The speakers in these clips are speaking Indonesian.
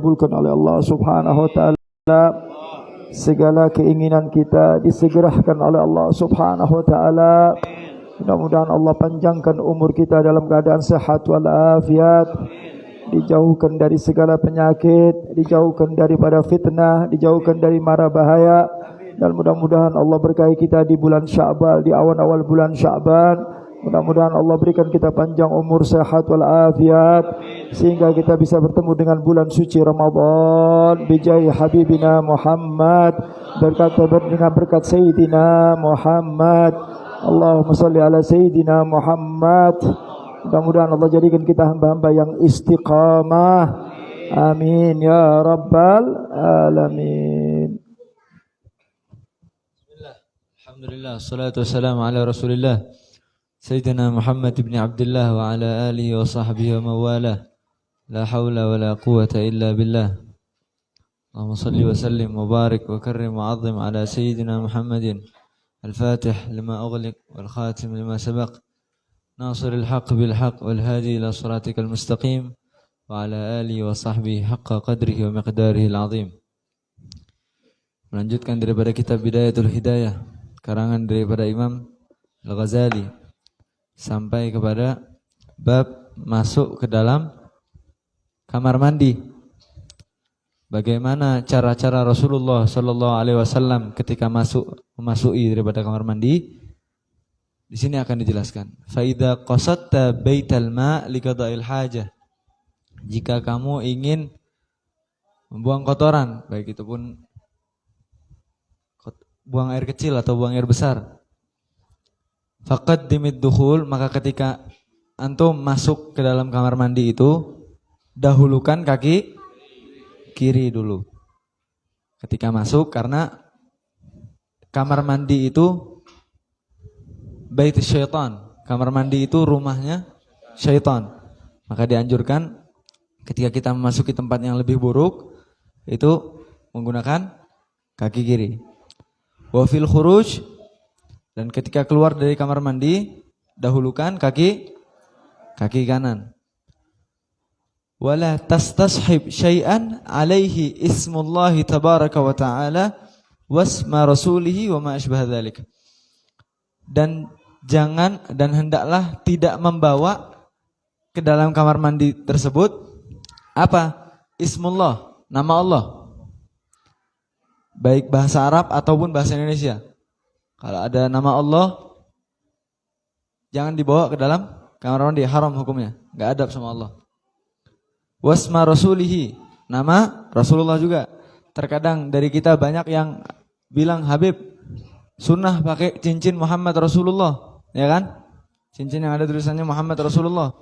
dikabulkan oleh Allah Subhanahu wa taala. Segala keinginan kita disegerakan oleh Allah Subhanahu wa taala. Mudah-mudahan Allah panjangkan umur kita dalam keadaan sehat walafiat, dijauhkan dari segala penyakit, dijauhkan daripada fitnah, dijauhkan dari mara bahaya, dan mudah-mudahan Allah berkahi kita di bulan Sya'ban, di awal-awal bulan Sya'ban. Mudah-mudahan Allah berikan kita panjang umur, sehat walafiat, sehingga kita bisa bertemu dengan bulan suci Ramadan bijai habibina Muhammad, dengan berkat Sayyidina Muhammad. Allahumma salli ala Sayyidina Muhammad. Mudah-mudahan Allah jadikan kita hamba-hamba yang istiqamah. Amin ya rabbal alamin. Alhamdulillah, salatu wassalamu ala Rasulillah Sayyidina Muhammad ibn Abdullah wa ala alihi wa sahbihi wa mawalah. La hawla wa la quwata illa billah. Allahumma salli wa sallim wa barik wa karrim wa azim ala Sayyidina Muhammadin al-fatih lima ughliq wal khatim lima sabaq nasiril haq bil haq wal hadi ila siratikal mustaqim wa ala alihi wa sahbihi haqqa qadrihi wa miqdarihi al-azim. Melanjutkan daripada kitab Bidayatul Hidayah karangan daripada Imam Al-Ghazali sampai kepada bab masuk ke dalam kamar mandi. Bagaimana cara-cara Rasulullah sallallahu alaihi wasallam ketika memasuki daripada kamar mandi? Di sini akan dijelaskan. Fa idza qasadta baital ma' liqada'il hajah. Jika kamu ingin membuang kotoran, baik itu pun buang air kecil atau buang air besar, faqaddimid dukhul, maka ketika antum masuk ke dalam kamar mandi itu dahulukan kaki kiri dulu ketika masuk, karena kamar mandi itu bait syaitan, kamar mandi itu rumahnya syaitan. Maka dianjurkan ketika kita memasuki tempat yang lebih buruk itu menggunakan kaki kiri. Wa fil khuruj, dan ketika keluar dari kamar mandi dahulukan kaki kanan. Wala tastashib syai'an alaihi ismullahi tabaraka wa ta'ala wasma rasulihi wa ma asbah dzalik. Dan hendaklah tidak membawa ke dalam kamar mandi tersebut apa? Ismullah, nama Allah. Baik bahasa Arab ataupun bahasa Indonesia. Kalau ada nama Allah, jangan dibawa ke dalam kamar mandi, haram hukumnya, enggak adab sama Allah. Wasma rasulihi, nama Rasulullah juga. Terkadang dari kita banyak yang bilang, Habib, sunnah pakai cincin Muhammad Rasulullah, ya kan? Cincin yang ada tulisannya Muhammad Rasulullah.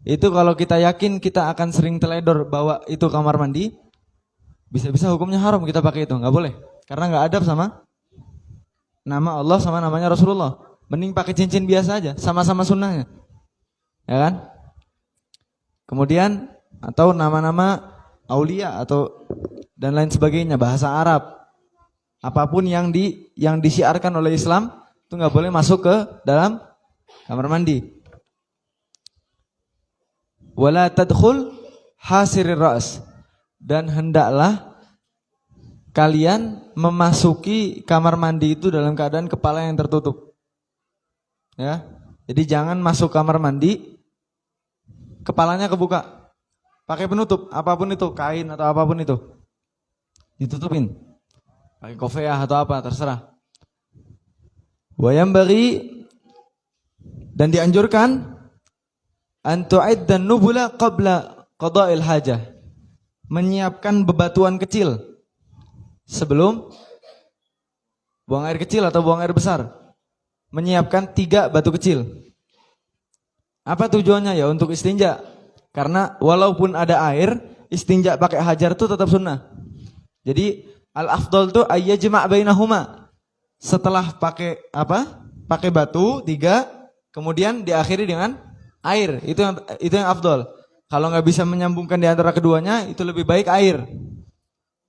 Itu kalau kita yakin kita akan sering teledor bawa itu kamar mandi, bisa-bisa hukumnya haram kita pakai itu, enggak boleh. Karena enggak adab sama nama Allah sama namanya Rasulullah. Mending pakai cincin biasa aja, sama-sama sunnahnya, ya kan? Kemudian atau nama-nama aulia atau dan lain sebagainya, bahasa Arab, apapun yang disiarkan oleh Islam itu nggak boleh masuk ke dalam kamar mandi. Wala tadkhul hasirir ra's, dan hendaklah kalian memasuki kamar mandi itu dalam keadaan kepala yang tertutup. Ya. Jadi jangan masuk kamar mandi kepalanya kebuka. Pakai penutup, apapun itu, kain atau apapun itu. Ditutupin. Pakai kofiah atau apa, terserah. Wa yanbaghi, dan dianjurkan an tu'iddan nubula qabla qada'il hajah. Menyiapkan bebatuan kecil sebelum buang air kecil atau buang air besar. Menyiapkan 3 batu kecil. Apa tujuannya? Ya untuk istinja. Karena walaupun ada air, istinja pakai hajar itu tetap sunnah. Jadi al-afdal itu ayyajma' bainahuma. Setelah pakai apa? Pakai batu 3, kemudian diakhiri dengan air. Itu yang afdal. Kalau nggak bisa menyambungkan di antara keduanya, itu lebih baik air.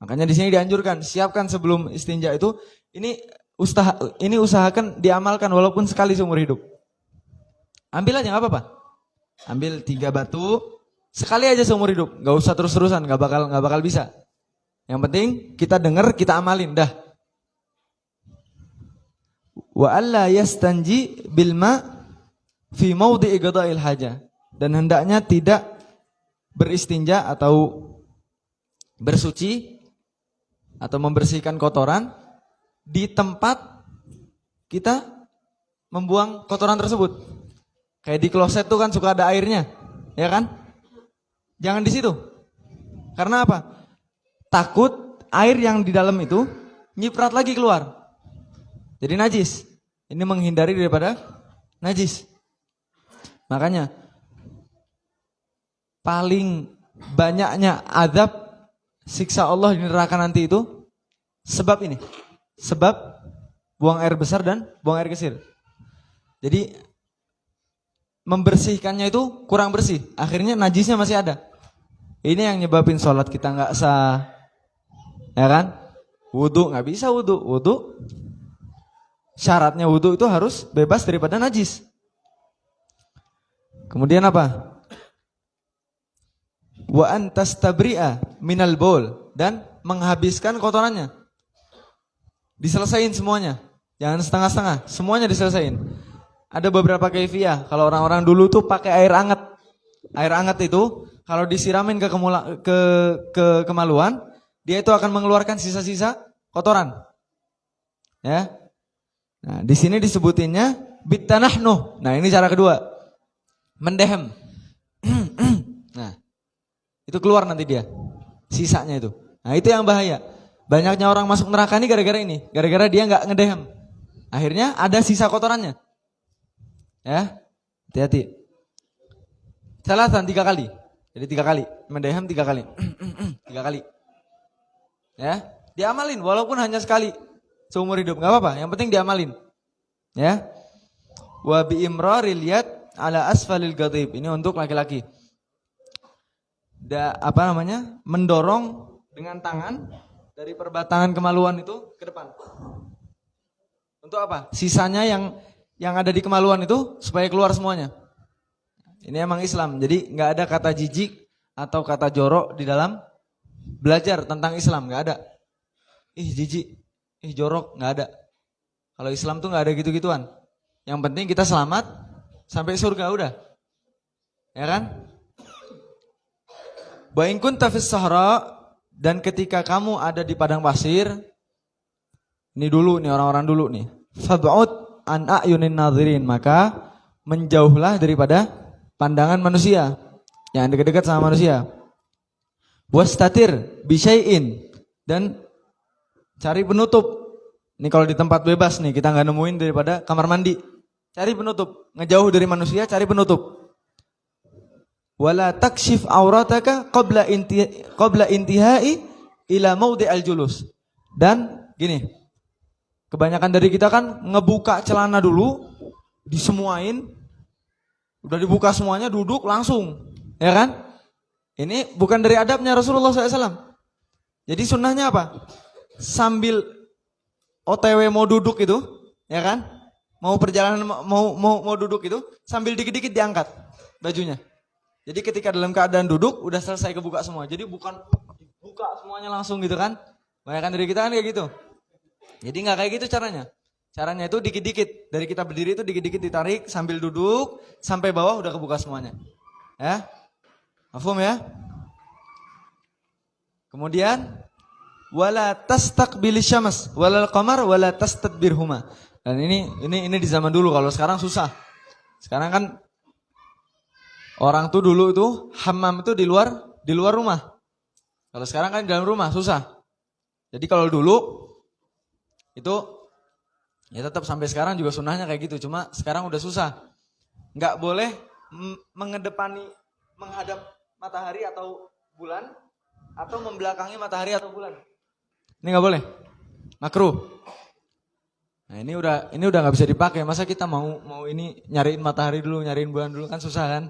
Makanya di sini dianjurkan, siapkan sebelum istinja itu, ini usahakan diamalkan walaupun sekali seumur hidup. Ambil aja nggak apa-apa. Ambil 3 batu, Sekali aja seumur hidup, nggak usah terus-terusan, nggak bakal bisa. Yang penting kita dengar, kita amalin, dah. Wa alla yastanji bil ma fi maudhi'i qada'il hajah. Dan hendaknya tidak beristinja atau bersuci atau membersihkan kotoran di tempat kita membuang kotoran tersebut. Kayak di kloset tuh kan suka ada airnya, ya kan? Jangan di situ. Karena apa? Takut air yang di dalam itu nyiprat lagi keluar. Jadi najis. Ini menghindari daripada najis. Makanya paling banyaknya azab siksa Allah di neraka nanti itu sebab ini. Sebab buang air besar dan buang air kecil. Jadi membersihkannya itu kurang bersih. Akhirnya najisnya masih ada. Ini yang nyebabin sholat kita nggak sah. Ya kan? Wudu nggak bisa wudu. Wudu syaratnya wudu itu harus bebas daripada najis. Kemudian apa? Wa antastabri'a minal baul, dan menghabiskan kotorannya. Diselesain semuanya. Jangan setengah-setengah, semuanya diselesain. Ada beberapa kaifiyah. Kalau orang-orang dulu tuh pakai air hangat. Air hangat itu kalau disiramin ke kemaluan, dia itu akan mengeluarkan sisa-sisa kotoran. Ya. Nah, di sini disebutinnya bitanahnuh. Nah, ini cara kedua. Mendehem. Nah, itu keluar nanti dia. Sisanya itu. Nah, itu yang bahaya. Banyaknya orang masuk neraka ini gara-gara ini. Gara-gara dia nggak ngedehem. Akhirnya ada sisa kotorannya. Ya, hati-hati. Salatan 3 kali. Jadi 3 kali. Mendehem 3 kali. 3 kali. Ya, diamalin walaupun hanya sekali seumur hidup, nggak apa-apa. Yang penting diamalin. Ya. Wa bi imraril yad ala asfalil ghadib. Ini untuk laki-laki. Mendorong dengan tangan dari perbatangan kemaluan itu ke depan. Untuk apa? Sisanya yang ada di kemaluan itu supaya keluar semuanya. Ini emang Islam. Jadi nggak ada kata jijik atau kata jorok di dalam belajar tentang Islam, nggak ada. Ih jijik, ih jorok, nggak ada. Kalau Islam tuh nggak ada gitu-gituan. Yang penting kita selamat sampai surga udah. Ya kan? Wa in kunta fis sahra, dan ketika kamu ada di padang pasir, ini dulu nih orang-orang dulu nih. Fab'ud an a'yunin nadhirin, maka menjauhlah daripada pandangan manusia yang dekat-dekat sama manusia. Wastatir bisyai'in, dan cari penutup. Ini kalau di tempat bebas nih, kita nggak nemuin daripada kamar mandi. Cari penutup, ngejauh dari manusia, cari penutup. Wala takshif aurataka qabla intihai ila maudhi'al julus. Dan gini, kebanyakan dari kita kan ngebuka celana dulu, disemuain, udah dibuka semuanya, duduk langsung, ya kan? Ini bukan dari adabnya Rasulullah SAW. Jadi sunnahnya apa? Sambil OTW mau duduk itu, ya kan? Mau perjalanan mau duduk itu, sambil dikit-dikit diangkat bajunya. Jadi ketika dalam keadaan duduk udah selesai kebuka semua. Jadi bukan buka semuanya langsung gitu kan? Banyak dari kita kan kayak gitu. Jadi nggak kayak gitu caranya. Caranya itu dikit-dikit. Dari kita berdiri itu dikit-dikit ditarik sambil duduk sampai bawah udah kebuka semuanya. Ya? Mafhum ya? Kemudian wala tastaqbilis syams walal qamar wala tastadbirhuma. Dan ini di zaman dulu, kalau sekarang susah. Sekarang kan orang tuh dulu itu hammam itu di luar rumah. Kalau sekarang kan di dalam rumah susah. Jadi kalau dulu itu ya tetap sampai sekarang juga sunnahnya kayak gitu. Cuma sekarang udah susah. Nggak boleh menghadap matahari atau bulan, atau membelakangi matahari atau bulan. Ini nggak boleh. Makruh. Nah ini udah nggak bisa dipakai. Masa kita mau ini nyariin matahari dulu, nyariin bulan dulu, kan susah kan?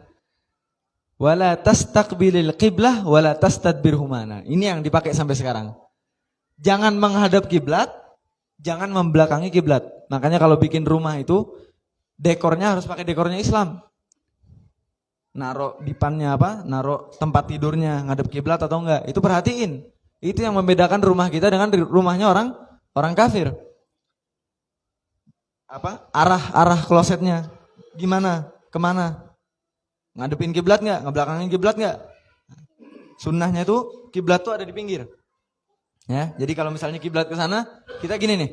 Wala tastaqbilil qiblah wala tastadbirhuma. Nah, ini yang dipakai sampai sekarang. Jangan menghadap kiblat, jangan membelakangi kiblat. Makanya kalau bikin rumah itu dekornya harus pakai dekornya Islam. naruh dipannya naruh tempat tidurnya ngadep kiblat atau enggak. Itu perhatiin. Itu yang membedakan rumah kita dengan rumahnya orang kafir. Arah klosetnya gimana? Kemana? Ngadepin kiblat enggak? Ngebelakangin kiblat enggak? Sunnahnya itu kiblat tuh ada di pinggir. Ya, jadi kalau misalnya kiblat ke sana, kita gini nih.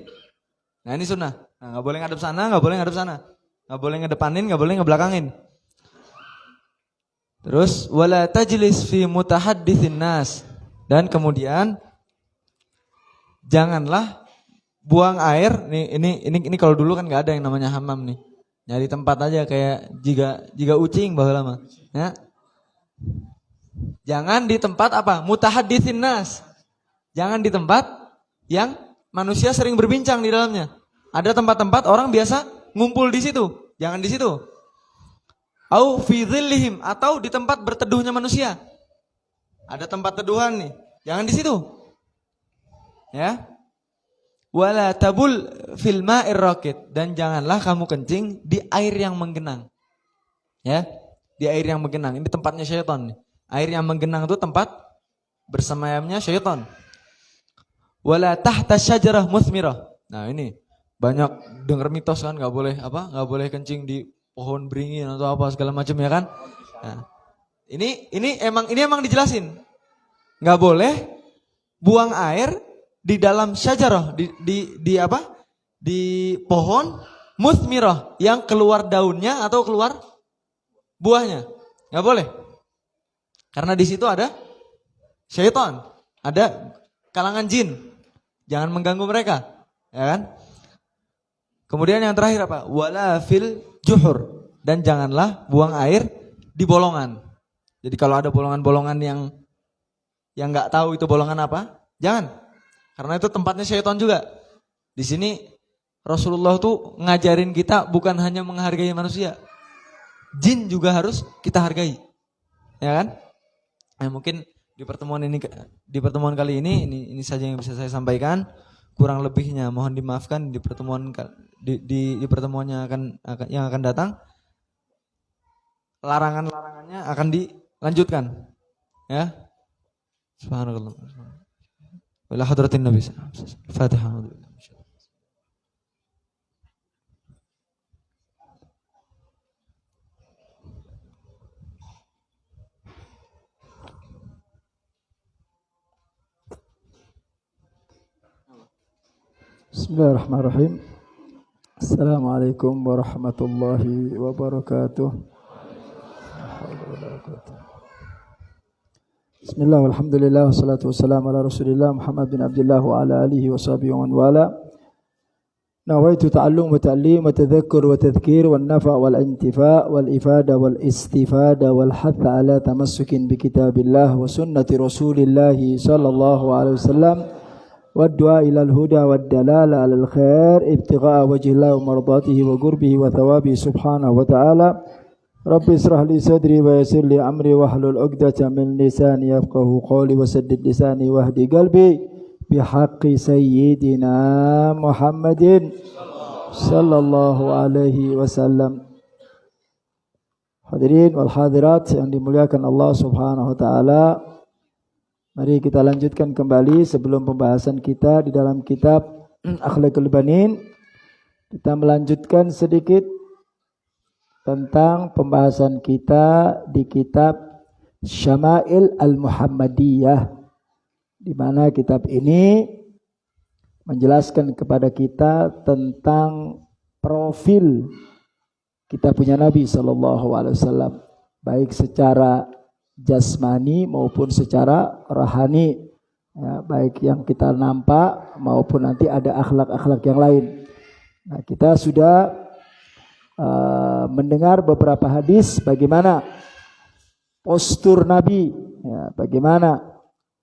Nah, ini sunnah. Nah, enggak boleh ngadep sana, enggak boleh ngadep sana. Enggak boleh ngedepanin, enggak boleh ngebelakangin. Terus wala tajlis fi mutahadditsin nas. Dan kemudian janganlah buang air. Ini kalau dulu kan enggak ada yang namanya hammam nih. Nyari tempat aja kayak jika ucing baheula mah. Ya. Jangan di tempat mutahadditsin nas. Jangan di tempat yang manusia sering berbincang di dalamnya. Ada tempat-tempat orang biasa ngumpul di situ. Jangan di situ. Au fi dhillihim, atau di tempat berteduhnya manusia. Ada tempat teduhan nih. Jangan di situ. Ya. Wala tabul fil ma'ir raqid, dan janganlah kamu kencing di air yang menggenang. Ya. Di air yang menggenang. Ini tempatnya syaitan nih. Air yang menggenang itu tempat bersemayamnya syaitan. Wala tahta syajarah muthmirah. Nah, ini banyak dengar mitos kan, enggak boleh kencing di pohon beringin atau apa segala macam ya kan. Nah, ini emang dijelasin. Enggak boleh buang air di dalam syajarah, di pohon muthmirah yang keluar daunnya atau keluar buahnya. Enggak boleh. Karena di situ ada syaitan, ada kalangan jin. Jangan mengganggu mereka, ya kan? Kemudian yang terakhir wala fil juhur, dan janganlah buang air di bolongan. Jadi kalau ada bolongan-bolongan yang enggak tahu itu bolongan apa, jangan. Karena itu tempatnya syaitan juga. Di sini Rasulullah tuh ngajarin kita bukan hanya menghargai manusia. Jin juga harus kita hargai. Ya kan? Nah, mungkin di pertemuan kali ini saja yang bisa saya sampaikan. Kurang lebihnya mohon dimaafkan di pertemuan pertemuannya yang akan datang. Larangannya akan dilanjutkan. Ya. Subhanallah. Wala hadratin Nabi sallallahu alaihi wasallam. Fatihah. Bismillahirrahmanirrahim. Assalamualaikum warahmatullahi wabarakatuh. Bismillah, walhamdulillah, wassalatu wassalamu ala rasulillah Muhammad bin Abdullah wa ala alihi wa sahbihi wa man wala. Nawaitu ta'allum wa ta'lim wa tadhakkur wa tadhkir wa nafa' wal intifa' wal ifada wal istifada wal hatha ala tamassukin bi kitabillah wa sunnati rasulillah sallallahu alaihi wasallam. والدعاء إلى الهدى والدلالة على الخير ابتغاء وجه الله ومرضاته وقربه وثوابه سبحانه وتعالى. رب اشرح لي صدري ويسر لي أمري واحلل عقدة من لساني يفقهوا قولي وسدد لساني واهدي قلبي بحق سيدنا محمد صلى الله عليه وسلم. Hadirin wal hadirat yang dimuliakan Allah Subhanahu wa taala. Mari kita lanjutkan kembali sebelum pembahasan kita di dalam kitab Akhlaqul Banin. Kita melanjutkan sedikit tentang pembahasan kita di kitab Syama'il Al-Muhammadiyah, di mana kitab ini menjelaskan kepada kita tentang profil kita punya Nabi SAW, baik secara jasmani maupun secara rohani, ya, baik yang kita nampak maupun nanti ada akhlak-akhlak yang lain. Nah, kita sudah mendengar beberapa hadis bagaimana postur Nabi, ya, bagaimana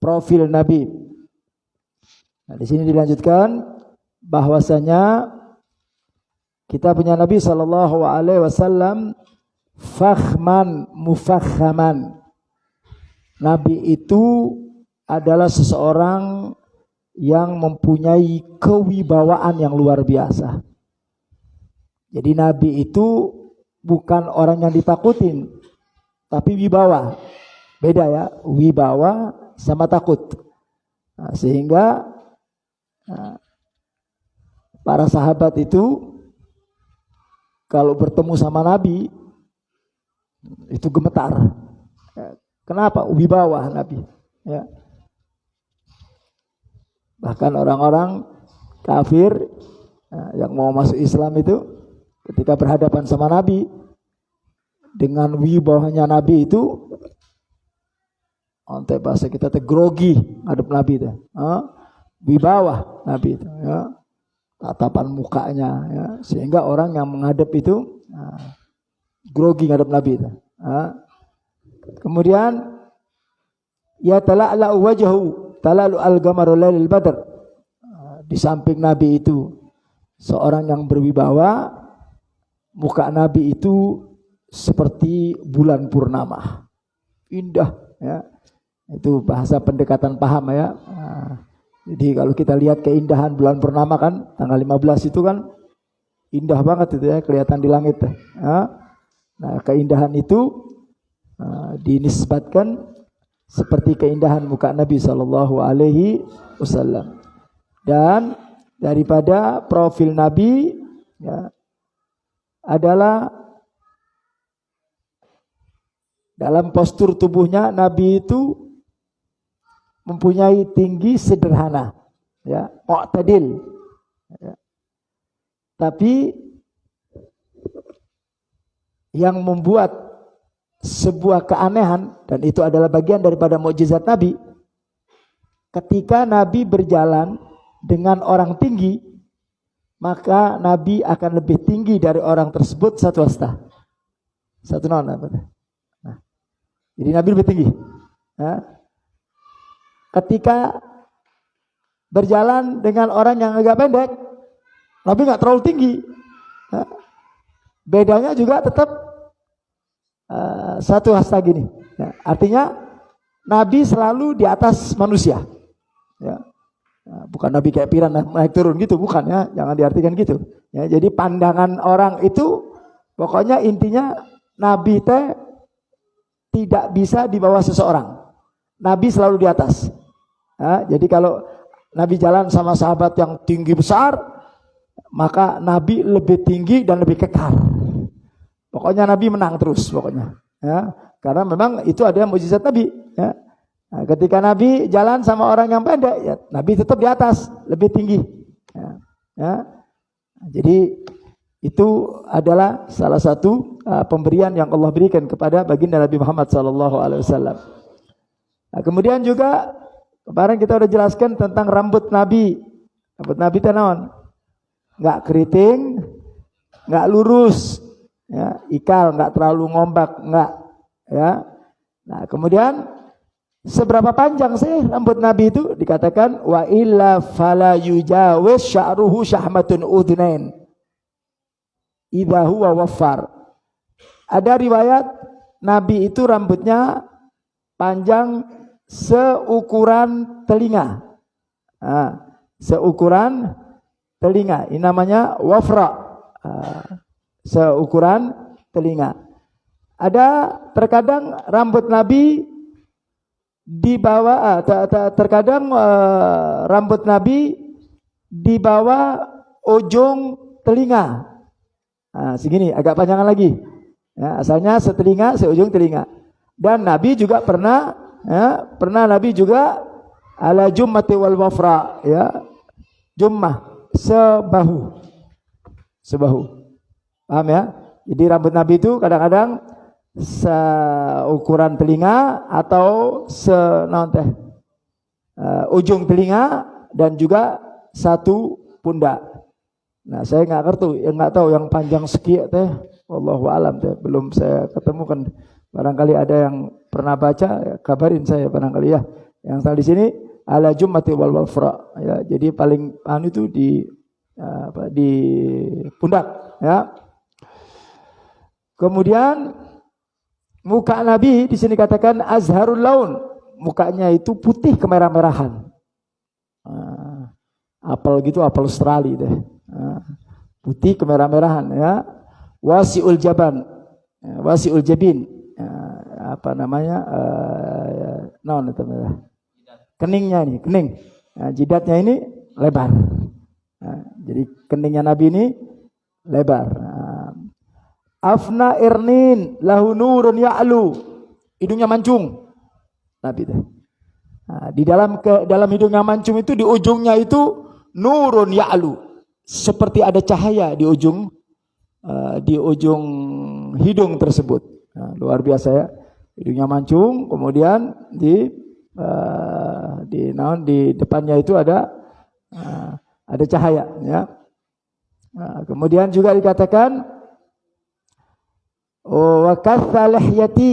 profil Nabi. Nah, di sini dilanjutkan bahwasanya kita punya Nabi SAW fakhman mufakhaman. Nabi itu adalah seseorang yang mempunyai kewibawaan yang luar biasa. Jadi Nabi itu bukan orang yang ditakutin. tapi wibawa. Beda ya, wibawa sama takut. Nah, sehingga para sahabat itu kalau bertemu sama Nabi itu gemetar. Kenapa? Wibawa Nabi. Ya. Bahkan orang-orang kafir yang mau masuk Islam itu ketika berhadapan sama Nabi dengan wibawanya Nabi itu, onte bahasa kita grogi ngadep Nabi itu, wibawa Nabi itu, ya. Tatapan mukanya, ya. Sehingga orang yang menghadap itu grogi ngadep Nabi itu. Kemudian ya tala'la wajhu talalu al-qamaru lailil badr. Di samping Nabi itu seorang yang berwibawa, muka Nabi itu seperti bulan purnama, indah, ya. Itu bahasa pendekatan paham ya. Jadi kalau kita lihat keindahan bulan purnama kan tanggal 15 itu kan indah banget itu ya, kelihatan di langit. Nah, keindahan itu dinisbatkan seperti keindahan muka Nabi sallallahu alaihi wasallam. Dan daripada profil Nabi ya, adalah dalam postur tubuhnya Nabi itu mempunyai tinggi sederhana, ya, mu'tadil. Ya. Tapi yang membuat sebuah keanehan, dan itu adalah bagian daripada mukjizat Nabi, ketika Nabi berjalan dengan orang tinggi, maka Nabi akan lebih tinggi dari orang tersebut satu hasta. Satu nona. Nah, jadi Nabi lebih tinggi. Nah, ketika berjalan dengan orang yang agak pendek, Nabi nggak terlalu tinggi. Nah, bedanya juga tetap satu hasta gini. Ya, artinya Nabi selalu di atas manusia. Ya. Bukan Nabi kayak piran naik turun gitu, bukan ya. Jangan diartikan gitu. Ya, jadi pandangan orang itu pokoknya intinya Nabi teh tidak bisa di bawah seseorang. Nabi selalu di atas. Ya, jadi kalau Nabi jalan sama sahabat yang tinggi besar, maka Nabi lebih tinggi dan lebih kekal. Pokoknya Nabi menang terus pokoknya. Ya, karena memang itu ada mukjizat Nabi. Ya. Nah, ketika Nabi jalan sama orang yang pendek, ya, Nabi tetap di atas, lebih tinggi. Ya. Ya. Jadi itu adalah salah satu pemberian yang Allah berikan kepada baginda Nabi Muhammad SAW. Nah, kemudian juga kemarin kita udah jelaskan tentang rambut Nabi. Rambut Nabi itu naon? Nggak keriting, nggak lurus, ya, ikal, nggak terlalu ngombak, nggak, ya. Nah, kemudian seberapa panjang sih rambut Nabi itu? Dikatakan wa illa fala yujawiz sya'ruhu syahmatun udhunain idza huwa waffar. Ada riwayat Nabi itu rambutnya panjang seukuran telinga. Nah, seukuran telinga. Ini namanya wafra. Seukuran telinga. Ada terkadang rambut Nabi di bawah, terkadang rambut Nabi di bawah ujung telinga. Nah, segini, agak panjangan lagi. Ya, asalnya setelinga, seujung telinga. Dan Nabi juga pernah Nabi juga ala jummati wal wafra, ya, jummah sebahu. Paham ya? Jadi rambut Nabi itu kadang-kadang seukuran telinga atau ujung telinga dan juga satu pundak. Nah, saya nggak tahu yang panjang sekian teh, wallahu alam teh, belum saya ketemukan. Barangkali ada yang pernah baca, ya, kabarin saya barangkali ya. Yang tadi sini ala jummati wal wafra, ya. Jadi paling itu di pundak, ya. Kemudian muka Nabi di sini katakan azharul laun, mukanya itu putih kemerah-merahan. Apel gitu, apel Australia deh. Putih kemerah-merahan, ya. Wasiul jaban, wasiul jabin, apa namanya non itu keningnya ini kening. Nah, jidatnya ini lebar. Nah, jadi keningnya Nabi ini lebar. Nah, afna irnin lahu nurun ya'lu. Hidungnya mancung. Nabi itu. Nah, di dalam hidungnya mancung itu di ujungnya itu nurun ya'lu. Seperti ada cahaya di ujung hidung tersebut. Nah, luar biasa ya. Hidungnya mancung, kemudian di depannya itu ada cahaya ya. Nah, kemudian juga dikatakan wa katha lihyati,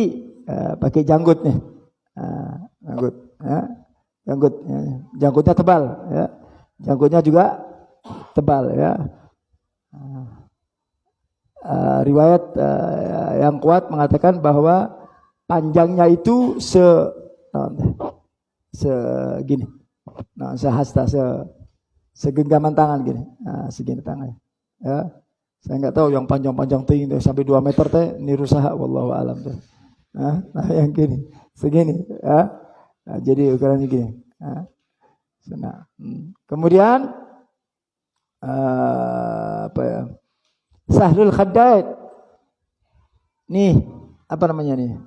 pakai janggut nih. Janggut ya. Janggutnya tebal ya. Janggutnya juga tebal ya. Riwayat yang kuat mengatakan bahwa panjangnya itu segini. Nah, sehasta segenggaman tangan gini. Nah, segini tangan. Ya. Saya enggak tahu yang panjang-panjang tinggi sampai 2 meter teh niru saha wallahu alam teh. Nah, yang gini, segini ya. Nah, jadi ukurannya gini. Nah, kemudian apa ya? Sahlul khaddad. Nih, apa namanya nih?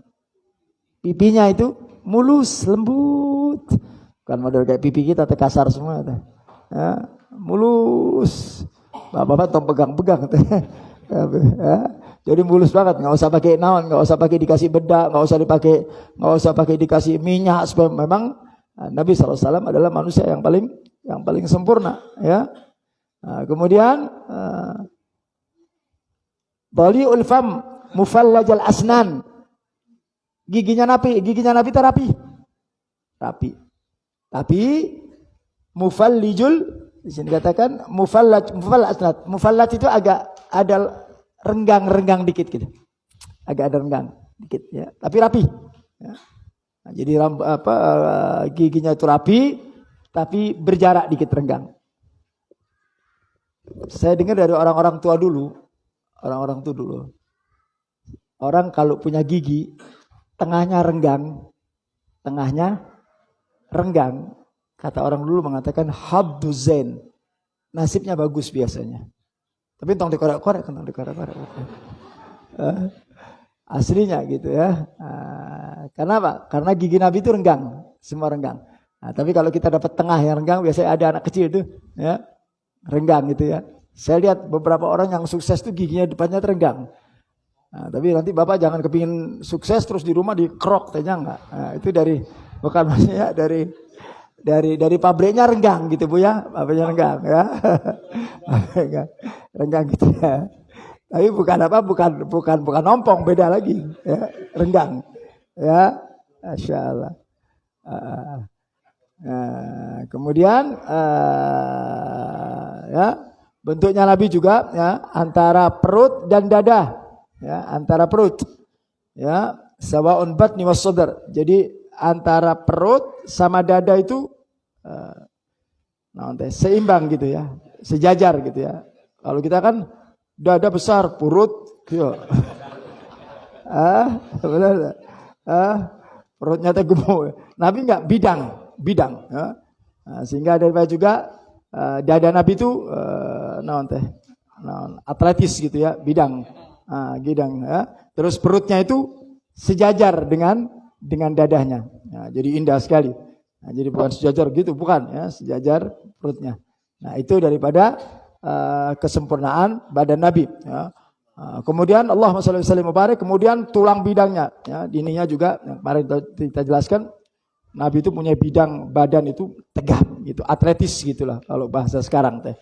Pipinya itu mulus, lembut. Bukan model kayak pipi kita teh kasar semua teh. Ya, mulus. Bapak-bapak tong pegang-pegang teh. Ya, jadi mulus banget, enggak usah pakai naon, enggak usah pakai dikasih bedak, enggak usah pakai dikasih minyak. Memang Nabi SAW adalah manusia yang paling sempurna ya. Nah, kemudian Bali'ul fam mufallajal asnan. Giginya Nabi itu rapi. Tapi mufallijul di sini dikatakan mufallaj asnad. Mufallaj itu agak ada renggang dikit gitu. Agak ada renggang dikit ya, tapi rapi. Ya. Nah, jadi giginya itu rapi tapi berjarak dikit renggang. Saya dengar dari orang-orang tua dulu. Orang kalau punya gigi, tengahnya renggang, kata orang dulu mengatakan habdu zain, nasibnya bagus biasanya. Tapi tong dikorek-korek. Aslinya gitu ya. Karena apa? Karena gigi Nabi itu renggang, semua renggang. Nah, tapi kalau kita dapat tengah yang renggang, biasanya ada anak kecil itu, ya, renggang gitu ya. Saya lihat beberapa orang yang sukses tuh giginya depannya terenggang. Nah, tapi nanti Bapak jangan kepingin sukses terus di rumah dikerok tehnya enggak. Nah, itu bukan maksudnya dari pabriknya renggang gitu Bu ya. Pabriknya renggang ya. Renggang gitu ya. Tapi bukan ompong, beda lagi ya, renggang. Ya. Masyaallah. Kemudian ya, bentuknya Nabi juga ya, antara perut dan dada. Ya, antara perut. Ya, sawaun batni was sadr. Jadi antara perut sama dada itu seimbang gitu ya, sejajar gitu ya. Kalau kita kan dada besar, perut gitu. Perutnya teh gemuk. Nabi enggak bidang ya. Nah, sehingga daripada juga dada Nabi itu atletis gitu ya, bidang ya. Terus perutnya itu sejajar dengan dadahnya. Nah, jadi indah sekali. Nah, jadi bukan sejajar gitu, bukan ya, sejajar perutnya. Nah, itu daripada kesempurnaan badan Nabi ya. Kemudian Allahumma shalli wa sallim mubarak, kemudian tulang bidangnya ya, ininya juga yang kemarin kita jelaskan, Nabi itu punya bidang badan itu tegap gitu, atletis gitulah kalau bahasa sekarang teh.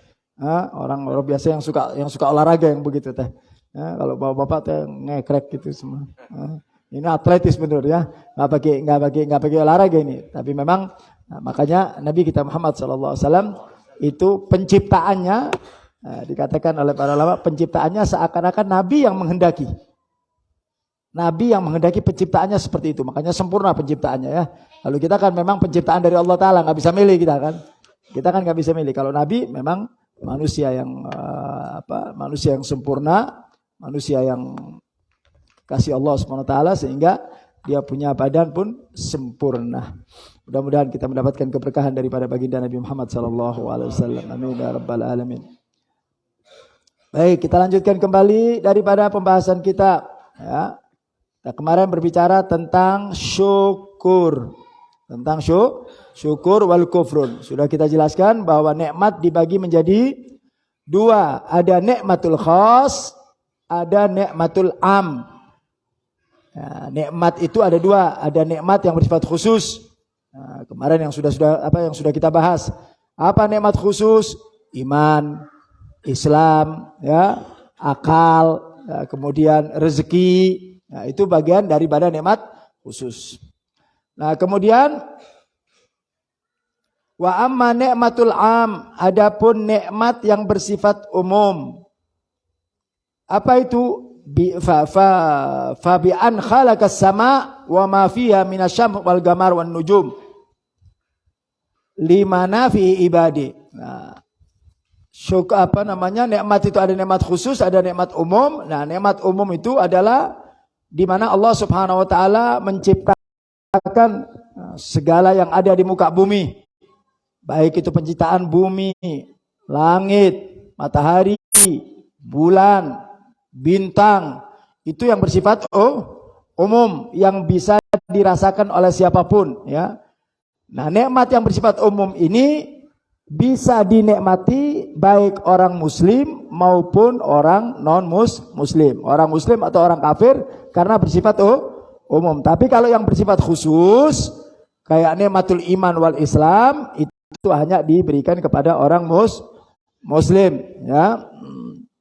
Orang biasa yang suka olahraga yang begitu teh. Kalau bapak teh ngekrek gitu semua. Ini atletis benar ya, nggak pakai olahraga ini. Tapi memang makanya Nabi kita Muhammad SAW itu penciptaannya dikatakan oleh para ulama, penciptaannya seakan-akan Nabi yang menghendaki. Nabi yang menghendaki penciptaannya seperti itu, makanya sempurna penciptaannya ya. Lalu kita kan memang penciptaan dari Allah Ta'ala, nggak bisa milih kita kan. Kita kan nggak bisa milih. Kalau Nabi memang manusia yang manusia yang sempurna, manusia yang kasih Allah SWT, sehingga dia punya badan pun sempurna. Mudah-mudahan kita mendapatkan keberkahan daripada baginda Nabi Muhammad SAW. Amin ya rabbal alamin. Baik, kita lanjutkan kembali daripada pembahasan kita. Ya. Kita kemarin berbicara tentang syukur. Tentang syukur wal kufrun. Sudah kita jelaskan bahwa nikmat dibagi menjadi dua. Ada nikmatul khas, ada nikmatul am. Ya, nikmat itu ada dua. Ada nikmat yang bersifat khusus. Nah, kemarin yang sudah kita bahas. Apa nikmat khusus? Iman, Islam, ya, akal, ya, kemudian rezeki. Nah, itu bagian daripada nikmat khusus. Nah, kemudian wa amma nikmatul am, adapun nikmat yang bersifat umum. Apa itu? Fa bi an khalaqas sama wa ma fiha minasyam wal qamar wan nujum limana fi ibadi. Nah, nikmat itu ada nikmat khusus, ada nikmat umum. Nah, nikmat umum itu adalah di mana Allah Subhanahu wa taala menciptakan segala yang ada di muka bumi. Baik itu penciptaan bumi, langit, matahari, bulan, bintang, itu yang bersifat umum, yang bisa dirasakan oleh siapapun, ya. Nah, nikmat yang bersifat umum ini bisa dinikmati baik orang muslim maupun orang non-muslim, orang muslim atau orang kafir, karena bersifat umum. Tapi kalau yang bersifat khusus kayak nikmatul iman wal Islam, itu hanya diberikan kepada orang muslim, ya.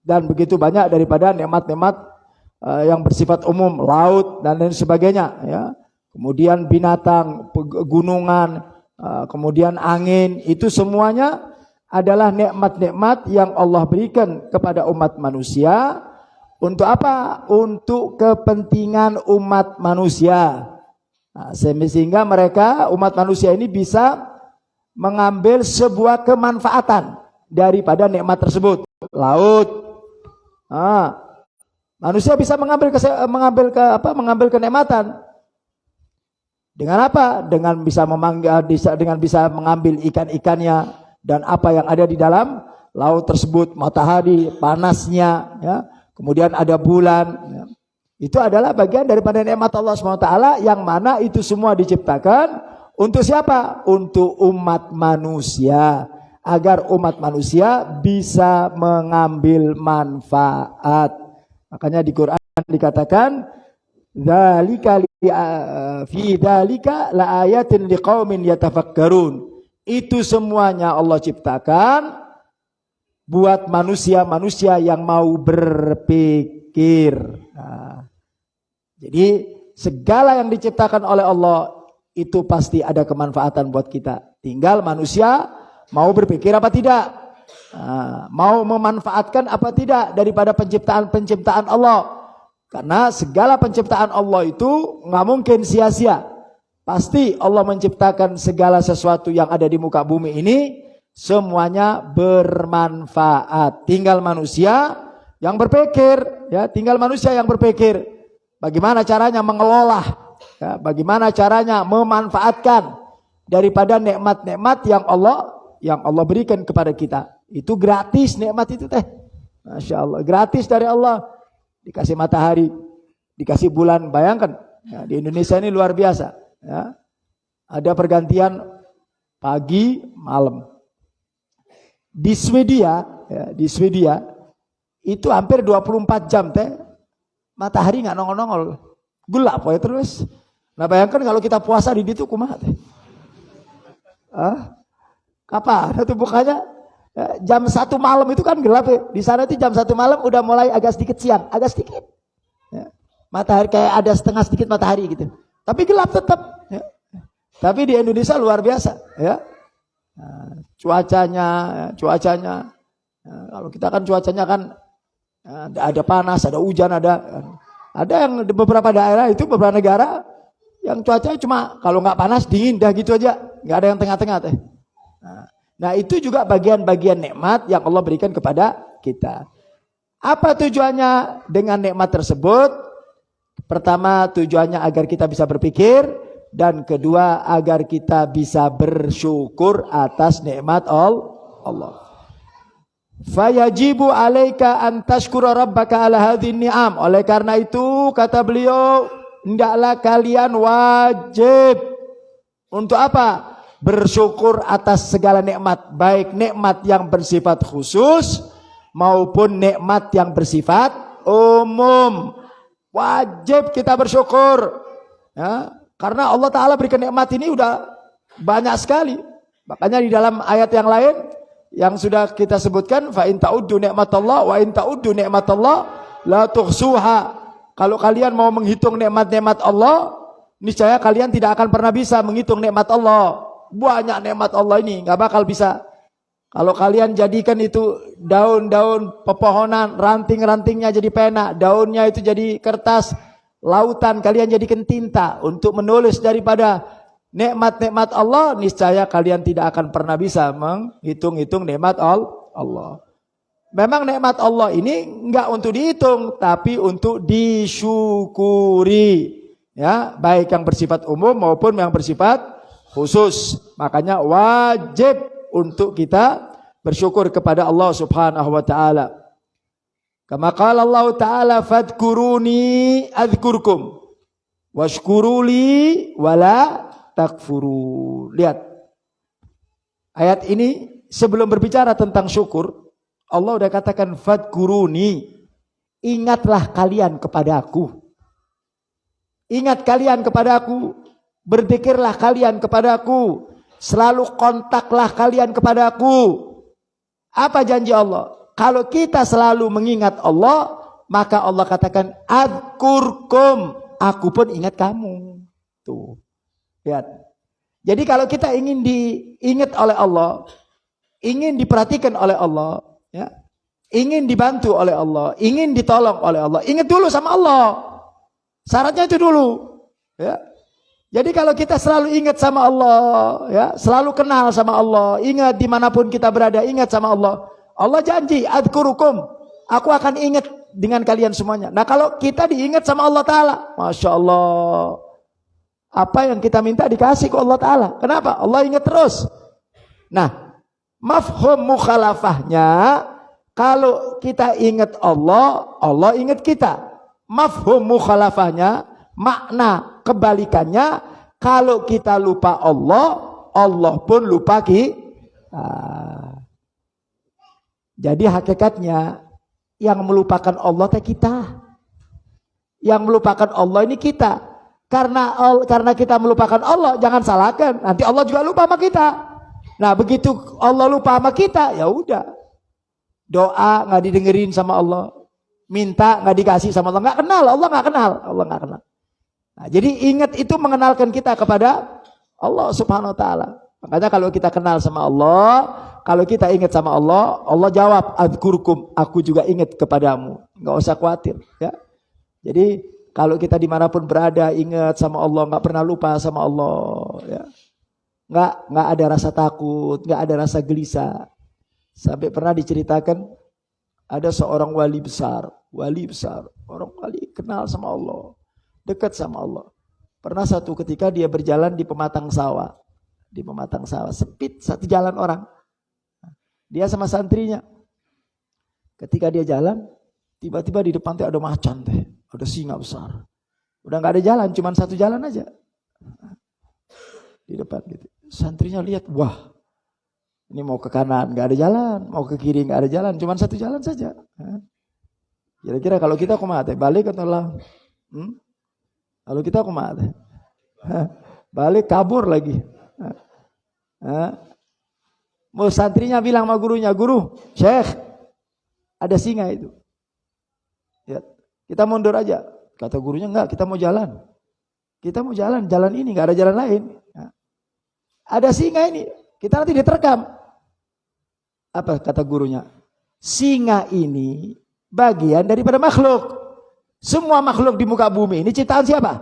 Dan begitu banyak daripada nikmat-nikmat yang bersifat umum, laut dan lain sebagainya, ya. Kemudian binatang, gunungan, kemudian angin, itu semuanya adalah nikmat-nikmat yang Allah berikan kepada umat manusia. Untuk apa? Untuk kepentingan umat manusia. Nah, sehingga mereka, umat manusia ini bisa mengambil sebuah kemanfaatan daripada nikmat tersebut. Laut, manusia bisa mengambil kenikmatan. Dengan apa? Dengan bisa mengambil ikan-ikannya dan apa yang ada di dalam laut tersebut, matahari, panasnya, ya. Kemudian ada bulan, ya. Itu adalah bagian daripada nikmat Allah SWT, yang mana itu semua diciptakan untuk siapa? Untuk umat manusia, agar umat manusia bisa mengambil manfaat. Makanya di Quran dikatakan, dzalika fi dzalika laayatin liqaumin yatafakkarun. Itu semuanya Allah ciptakan buat manusia-manusia yang mau berpikir. Nah, jadi segala yang diciptakan oleh Allah itu pasti ada kemanfaatan buat kita. Tinggal manusia mau berpikir apa tidak, mau memanfaatkan apa tidak daripada penciptaan Allah. Karena segala penciptaan Allah itu nggak mungkin sia-sia. Pasti Allah menciptakan segala sesuatu yang ada di muka bumi ini semuanya bermanfaat. Tinggal manusia yang berpikir, ya. Tinggal manusia yang berpikir bagaimana caranya mengelola, ya, bagaimana caranya memanfaatkan daripada nikmat-nikmat yang Allah berikan kepada kita. Itu gratis nikmat itu teh. Masya Allah, gratis dari Allah. Dikasih matahari, dikasih bulan. Bayangkan, ya, di Indonesia ini luar biasa, ya. Ada pergantian pagi malam. Di Swedia, ya, itu hampir 24 jam teh matahari nggak nongol-nongol, gelap ya terus. Nah, bayangkan kalau kita puasa di situ kumaha teh? Kapan? Itu bukannya jam 1 malam itu kan gelap ya. Di sana itu jam 1 malam udah mulai agak sedikit siang, agak sedikit. Ya. Matahari kayak ada setengah sedikit matahari gitu. Tapi gelap tetap. Ya. Tapi di Indonesia luar biasa, ya. Nah, cuacanya. Nah, kalau kita kan cuacanya kan ada panas, ada hujan, ada yang di beberapa daerah itu, beberapa negara yang cuacanya cuma kalau nggak panas dingin dah gitu aja, nggak ada yang tengah-tengah teh. Nah, itu juga bagian-bagian nikmat yang Allah berikan kepada kita. Apa tujuannya dengan nikmat tersebut? Pertama, tujuannya agar kita bisa berpikir, dan kedua agar kita bisa bersyukur atas nikmat Allah. Fayajibu alaika an tashkura rabbaka ala hadhin ni'am. Oleh karena itu kata beliau, hendaklah kalian wajib untuk apa? Bersyukur atas segala nikmat, baik nikmat yang bersifat khusus maupun nikmat yang bersifat umum. Wajib kita bersyukur, ya, karena Allah Ta'ala berikan nikmat ini udah banyak sekali. Makanya di dalam ayat yang lain yang sudah kita sebutkan, fa in ta'uddu ni'matallah wa in ta'uddu ni'matallah la tuhsuha. Kalau kalian mau menghitung nikmat-nikmat Allah, niscaya kalian tidak akan pernah bisa menghitung nikmat Allah. Banyak nikmat Allah ini, nggak bakal bisa. Kalau kalian jadikan itu daun-daun pepohonan, ranting-rantingnya jadi pena, daunnya itu jadi kertas, lautan kalian jadikan tinta untuk menulis daripada nikmat-nikmat Allah, niscaya kalian tidak akan pernah bisa menghitung-hitung nikmat Allah. Memang nikmat Allah ini enggak untuk dihitung, tapi untuk disyukuri. Ya, baik yang bersifat umum maupun yang bersifat khusus. Makanya wajib untuk kita bersyukur kepada Allah Subhanahu wa taala. Kama qala Allah taala fadhkuruni adzkurkum washkuruli wala takfuru. Lihat. Ayat ini sebelum berbicara tentang syukur, Allah udah katakan fadhkuruni. Ingatlah kalian kepadaku. Ingat kalian kepadaku. Berzikirlah kalian kepadaku. Selalu kontaklah kalian kepadaku. Apa janji Allah? Kalau kita selalu mengingat Allah, maka Allah katakan adzkurkum, aku pun ingat kamu. Tuh. Lihat. Jadi kalau kita ingin diingat oleh Allah, ingin diperhatikan oleh Allah, ya, ingin dibantu oleh Allah, ingin ditolong oleh Allah, ingat dulu sama Allah. Syaratnya itu dulu. Ya. Jadi kalau kita selalu ingat sama Allah, ya, selalu kenal sama Allah, ingat dimanapun kita berada, ingat sama Allah. Allah janji, adzkurukum, aku akan ingat dengan kalian semuanya. Nah kalau kita diingat sama Allah Ta'ala, Masya Allah, apa yang kita minta dikasih ke Allah Ta'ala. Kenapa? Allah ingat terus. Nah, mafhum mukhalafahnya, kalau kita ingat Allah, Allah ingat kita. Mafhum mukhalafahnya, makna kebalikannya, kalau kita lupa Allah, Allah pun lupa kita. Jadi hakikatnya yang melupakan Allah teh kita. Yang melupakan Allah ini kita. Karena kita melupakan Allah, jangan salahkan. Nanti Allah juga lupa sama kita. Nah, begitu Allah lupa sama kita, ya udah. Doa nggak didengerin sama Allah. Minta nggak dikasih sama Allah. Nggak kenal, Allah nggak kenal. Allah nggak kenal. Nah, jadi ingat itu mengenalkan kita kepada Allah Subhanahu wa taala. Makanya kalau kita kenal sama Allah, kalau kita ingat sama Allah, Allah jawab, adzkurkum, aku juga ingat kepadamu. Enggak usah khawatir, ya. Jadi kalau kita dimanapun berada, ingat sama Allah, enggak pernah lupa sama Allah, ya. Enggak ada rasa takut, enggak ada rasa gelisah. Sampai pernah diceritakan ada seorang wali besar, orang wali kenal sama Allah, dekat sama Allah. Pernah satu ketika dia berjalan di pematang sawah. Sempit satu jalan orang. Dia sama santrinya. Ketika dia jalan, tiba-tiba di depan ada macan teh, ada singa besar. Udah nggak ada jalan, cuma satu jalan aja. Di depan gitu. Santrinya lihat, wah, ini mau ke kanan nggak ada jalan, mau ke kiri nggak ada jalan, cuma satu jalan saja. Kira-kira kalau kita kumaha teh, balik atau lah? Kalau kita kumaha teh? Balik kabur lagi. Mau santrinya bilang sama gurunya, guru, Syekh, ada singa itu. Ya, kita mundur aja. Kata gurunya, enggak, kita mau jalan. Kita mau jalan ini, enggak ada jalan lain. Ya. Ada singa ini, kita nanti diterkam. Apa kata gurunya? Singa ini bagian daripada makhluk. Semua makhluk di muka bumi ini ciptaan siapa?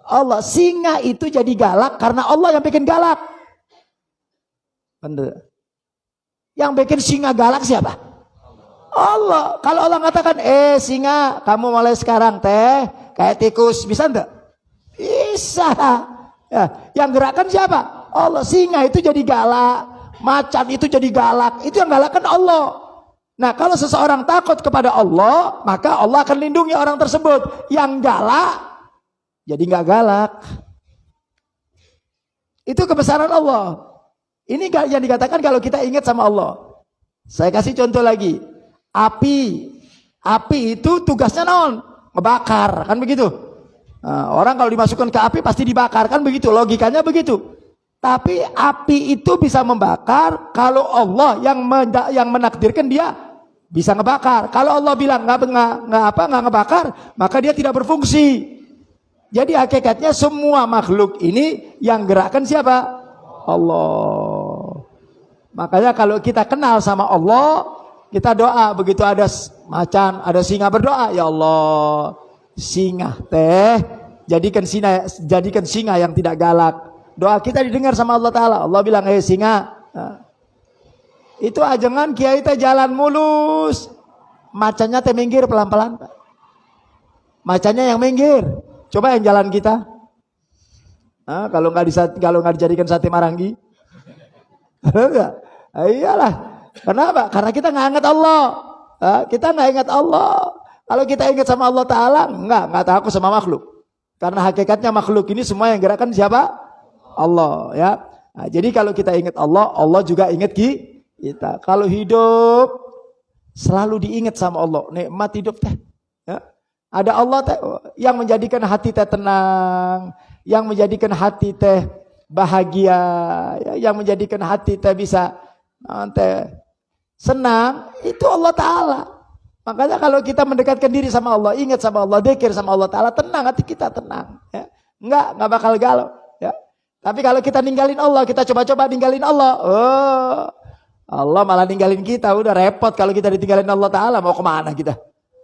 Allah. Singa itu jadi galak karena Allah yang bikin galak. Bener. Yang bikin singa galak siapa? Allah. Kalau Allah mengatakan, singa, kamu mulai sekarang teh kayak tikus, bisa enggak? Bisa. Ya, yang gerakan siapa? Allah. Singa itu jadi galak, macan itu jadi galak, itu yang galak kan Allah. Nah, kalau seseorang takut kepada Allah, maka Allah akan lindungi orang tersebut. Yang galak, jadi nggak galak. Itu kebesaran Allah. Ini yang dikatakan kalau kita ingat sama Allah. Saya kasih contoh lagi. Api itu tugasnya naon? Ngebakar, kan begitu? Nah, orang kalau dimasukkan ke api pasti dibakar, kan begitu? Logikanya begitu. Tapi api itu bisa membakar kalau Allah yang menakdirkan dia bisa ngebakar. Kalau Allah bilang nggak ngebakar, maka dia tidak berfungsi. Jadi hakikatnya semua makhluk ini yang gerakkan siapa? Allah. Makanya kalau kita kenal sama Allah, kita doa. Begitu ada macan, ada singa berdoa, ya Allah, singa teh jadikan singa yang tidak galak. Doa kita didengar sama Allah Ta'ala. Allah bilang, singa. Nah, itu ajangan kiai teh jalan mulus. Macannya teh minggir pelan-pelan. Macannya yang minggir. Coba yang jalan kita. Nah, kalau nggak dijadikan sate marangi. Iyalah. Kenapa? Karena kita nggak ingat Allah. Kita nggak ingat Allah. Kalau kita ingat sama Allah Ta'ala, nggak takut sama makhluk. Karena hakikatnya makhluk ini semua yang gerakan siapa? Allah, ya. Nah, jadi kalau kita ingat Allah, Allah juga ingat kita. Kalau hidup selalu diingat sama Allah, nikmat hidup teh. Ya. Ada Allah teh yang menjadikan hati teh tenang, yang menjadikan hati teh bahagia, ya, yang menjadikan hati teh bisa senang, itu Allah Ta'ala. Makanya kalau kita mendekatkan diri sama Allah, ingat sama Allah, dzikir sama Allah Ta'ala, tenang hati kita, tenang. Ya. Enggak bakal galau. Ya. Tapi kalau kita ninggalin Allah, kita coba-coba ninggalin Allah, Allah malah ninggalin kita. Udah repot kalau kita ditinggalin Allah Ta'ala. Mau kemana kita?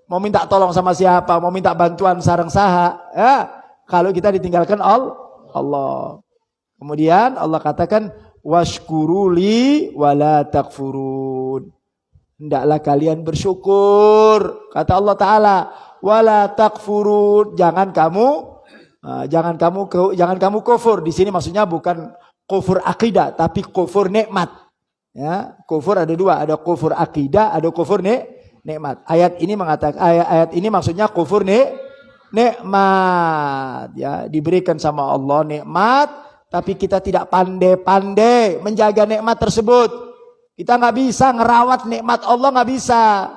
Mau minta tolong sama siapa? Mau minta bantuan sareng saha? Ya. Kalau kita ditinggalkan Allah. Kemudian Allah katakan, washkuruli wala takfurun. Hendaklah kalian bersyukur. Kata Allah Ta'ala, wala takfurun. Jangan kamu kufur. Di sini maksudnya bukan kufur akidah, tapi kufur nikmat. Ya, kufur ada dua, ada kufur akidah, ada kufur nikmat. Ayat ini maksudnya kufur nikmat. Ya, diberikan sama Allah nikmat, tapi kita tidak pandai-pandai menjaga nikmat tersebut. Kita nggak bisa ngerawat nikmat Allah, nggak bisa.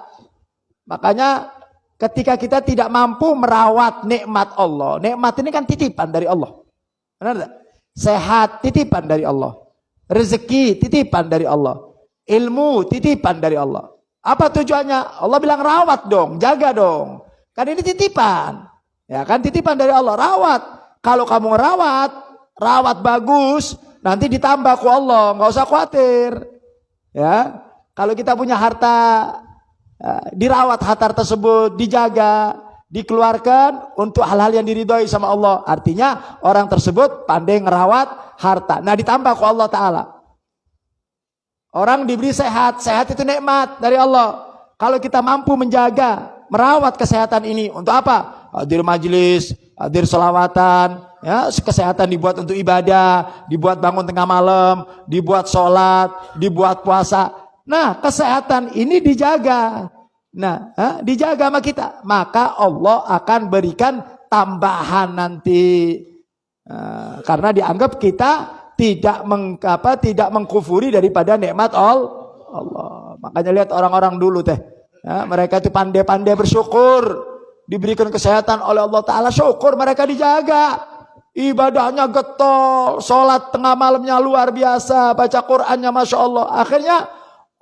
Makanya ketika kita tidak mampu merawat nikmat Allah, nikmat ini kan titipan dari Allah. Benar tak? Sehat titipan dari Allah. Rezeki titipan dari Allah. Ilmu titipan dari Allah. Apa tujuannya? Allah bilang rawat dong, jaga dong. Kan ini titipan. Ya kan titipan dari Allah, rawat. Kalau kamu rawat bagus, nanti ditambah ku Allah, nggak usah khawatir. Ya, kalau kita punya harta, dirawat harta tersebut, dijaga, dikeluarkan untuk hal-hal yang diridhoi sama Allah. Artinya orang tersebut pandai ngerawat harta. Nah, ditambah ku Allah Ta'ala. Orang diberi sehat itu nikmat dari Allah. Kalau kita mampu menjaga, merawat kesehatan ini untuk apa? Hadir majelis, hadir selawatan, ya, kesehatan dibuat untuk ibadah, dibuat bangun tengah malam, dibuat sholat, dibuat puasa. Nah, kesehatan ini dijaga. Nah, dijaga sama kita, maka Allah akan berikan tambahan nanti. Karena dianggap kita tidak mengkufuri daripada nikmat Allah. Makanya lihat orang-orang dulu teh, ya, mereka itu pandai-pandai bersyukur, diberikan kesehatan oleh Allah Ta'ala, syukur mereka dijaga. Ibadahnya getol, sholat tengah malamnya luar biasa, baca Qur'annya Masya Allah. Akhirnya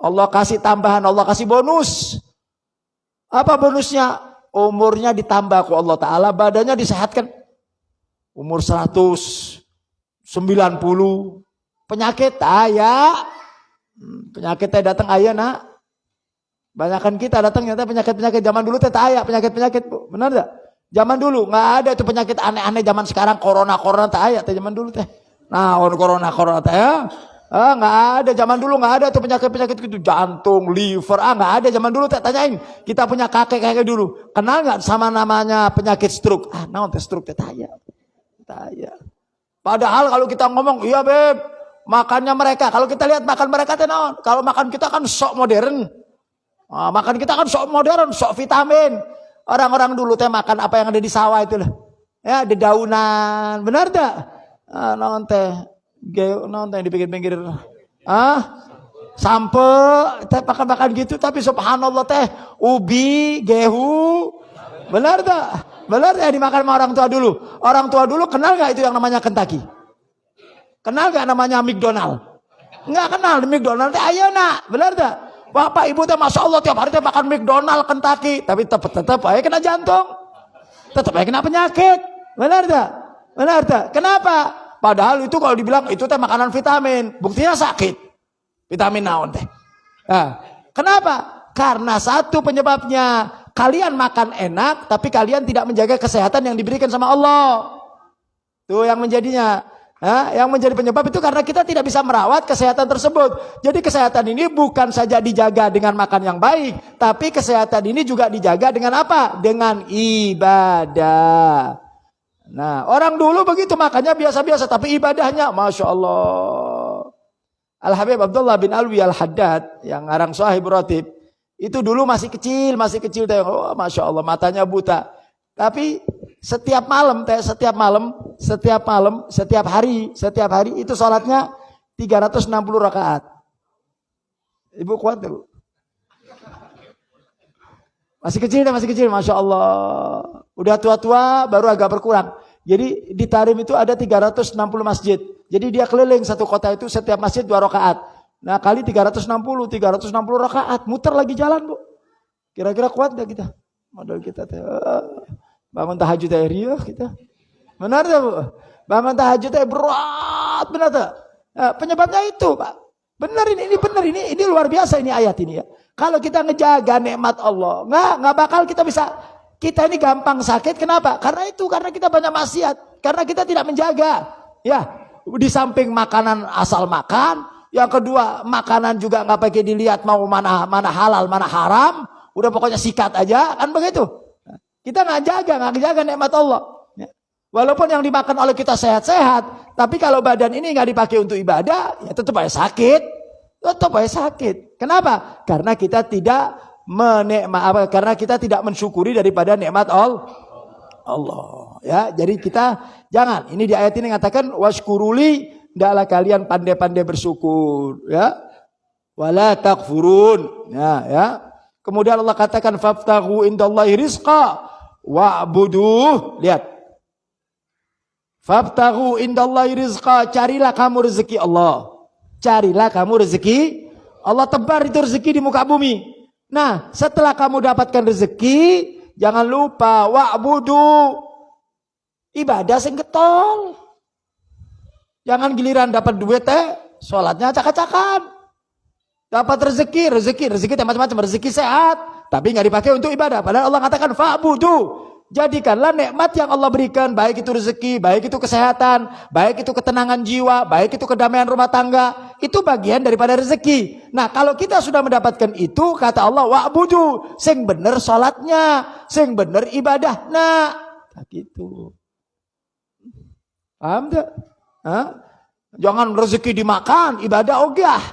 Allah kasih tambahan, Allah kasih bonus. Apa bonusnya? Umurnya ditambah ku Allah Ta'ala, badannya disehatkan. Umur 100, 90, penyakit ayah. Penyakitnya datang ayah nak. Banyakan kita datang nyata penyakit-penyakit zaman dulu teh ayah, penyakit-penyakit, benar enggak? Zaman dulu nggak ada itu penyakit aneh-aneh. Zaman sekarang corona teh ayah teh zaman dulu teh. Nah, corona teh ya. Nggak ada, zaman dulu nggak ada tuh penyakit-penyakit gitu, jantung, liver, nggak ada zaman dulu. Tak tanyain, kita punya kakek dulu, kenal nggak sama namanya penyakit stroke? Naon teh stroke teh tanya. Padahal kalau kita ngomong, iya beb, makannya mereka, kalau kita lihat makan mereka teh naon? Kalau makan kita kan sok modern, makan kita kan sok modern, sok vitamin. Orang-orang dulu teh makan apa yang ada di sawah itu lah, ya dedaunan, benar tak? Naon teh? Nonton yang di pinggir-pinggir sampe teh makan gitu, tapi subhanallah teh ubi gehu benar tak dimakan sama orang tua dulu. Kenal gak itu yang namanya Kentucky? Kenal gak namanya McDonald? Nggak kenal. McDonald teh ayeuna, benar tak? Bapak ibu teh masya Allah tiap hari teh makan McDonald, Kentucky, tapi tetap aja kena jantung, tetap aja kena penyakit, benar tak? Kenapa? Padahal itu kalau dibilang itu teh makanan vitamin, buktinya sakit. Vitamin naon teh? Kenapa? Karena satu penyebabnya, kalian makan enak tapi kalian tidak menjaga kesehatan yang diberikan sama Allah. Tuh yang menjadinya, yang menjadi penyebab itu karena kita tidak bisa merawat kesehatan tersebut. Jadi kesehatan ini bukan saja dijaga dengan makan yang baik, tapi kesehatan ini juga dijaga dengan apa? Dengan ibadah. Nah, orang dulu begitu makannya biasa-biasa, tapi ibadahnya Masya Allah. Al-Habib Abdullah bin Alwi Al-Haddad, yang ngarang Sahih Ratib, itu dulu masih kecil, Masya Allah, matanya buta. Tapi setiap hari itu sholatnya 360 rakaat. Ibu kuat tuh. Masih kecil, Masya Allah. Udah tua-tua baru agak berkurang. Jadi di Tarim itu ada 360 masjid. Jadi dia keliling satu kota itu, setiap masjid 2 rakaat. Nah kali 360 rakaat. Muter lagi jalan bu. Kira-kira kuat gak kita? Modal kita bangun tahajud riuh kita. Benar tak bu? Bangun tahajud berat, benar tak? Nah, penyebabnya itu pak. Benar ini luar biasa ini ayat ini ya. Kalau kita ngejaga nikmat Allah, nggak bakal kita bisa. Kita ini gampang sakit, kenapa? Karena kita banyak maksiat, karena kita tidak menjaga. Ya, di samping makanan asal makan, yang kedua makanan juga nggak pakai dilihat mau mana halal, mana haram, udah pokoknya sikat aja, kan begitu. Kita nggak jaga nikmat Allah. Ya. Walaupun yang dimakan oleh kita sehat-sehat, tapi kalau badan ini nggak dipakai untuk ibadah, ya tetap aja sakit. Kenapa? Karena kita tidak karena kita tidak mensyukuri daripada nikmat Allah. Ya, jadi kita jangan. Ini di ayat ini mengatakan washkuruli, hendaklah kalian pandai-pandai bersyukur, ya. Wala takfurun. Ya. Kemudian Allah katakan fabtaghu indallahi rizqa wa'buduh. Lihat. Fabtaghu indallahi rizqa, carilah kamu rezeki Allah. Allah tebar itu rezeki di muka bumi. Nah, setelah kamu dapatkan rezeki, jangan lupa wa'budu, ibadah sing getol. Jangan giliran dapat duit sholatnya acak-acakan. Dapat rezeki macam-macam, rezeki sehat, tapi nggak dipakai untuk ibadah. Padahal Allah katakan fa'budu. Jadikanlah nikmat yang Allah berikan, baik itu rezeki, baik itu kesehatan, baik itu ketenangan jiwa, baik itu kedamaian rumah tangga, itu bagian daripada rezeki. Nah, kalau kita sudah mendapatkan itu, kata Allah, wa'budu, sing bener salatnya, sing bener ibadahnya. Nah, gitu. Paham tak? Jangan rezeki dimakan, ibadah ogah.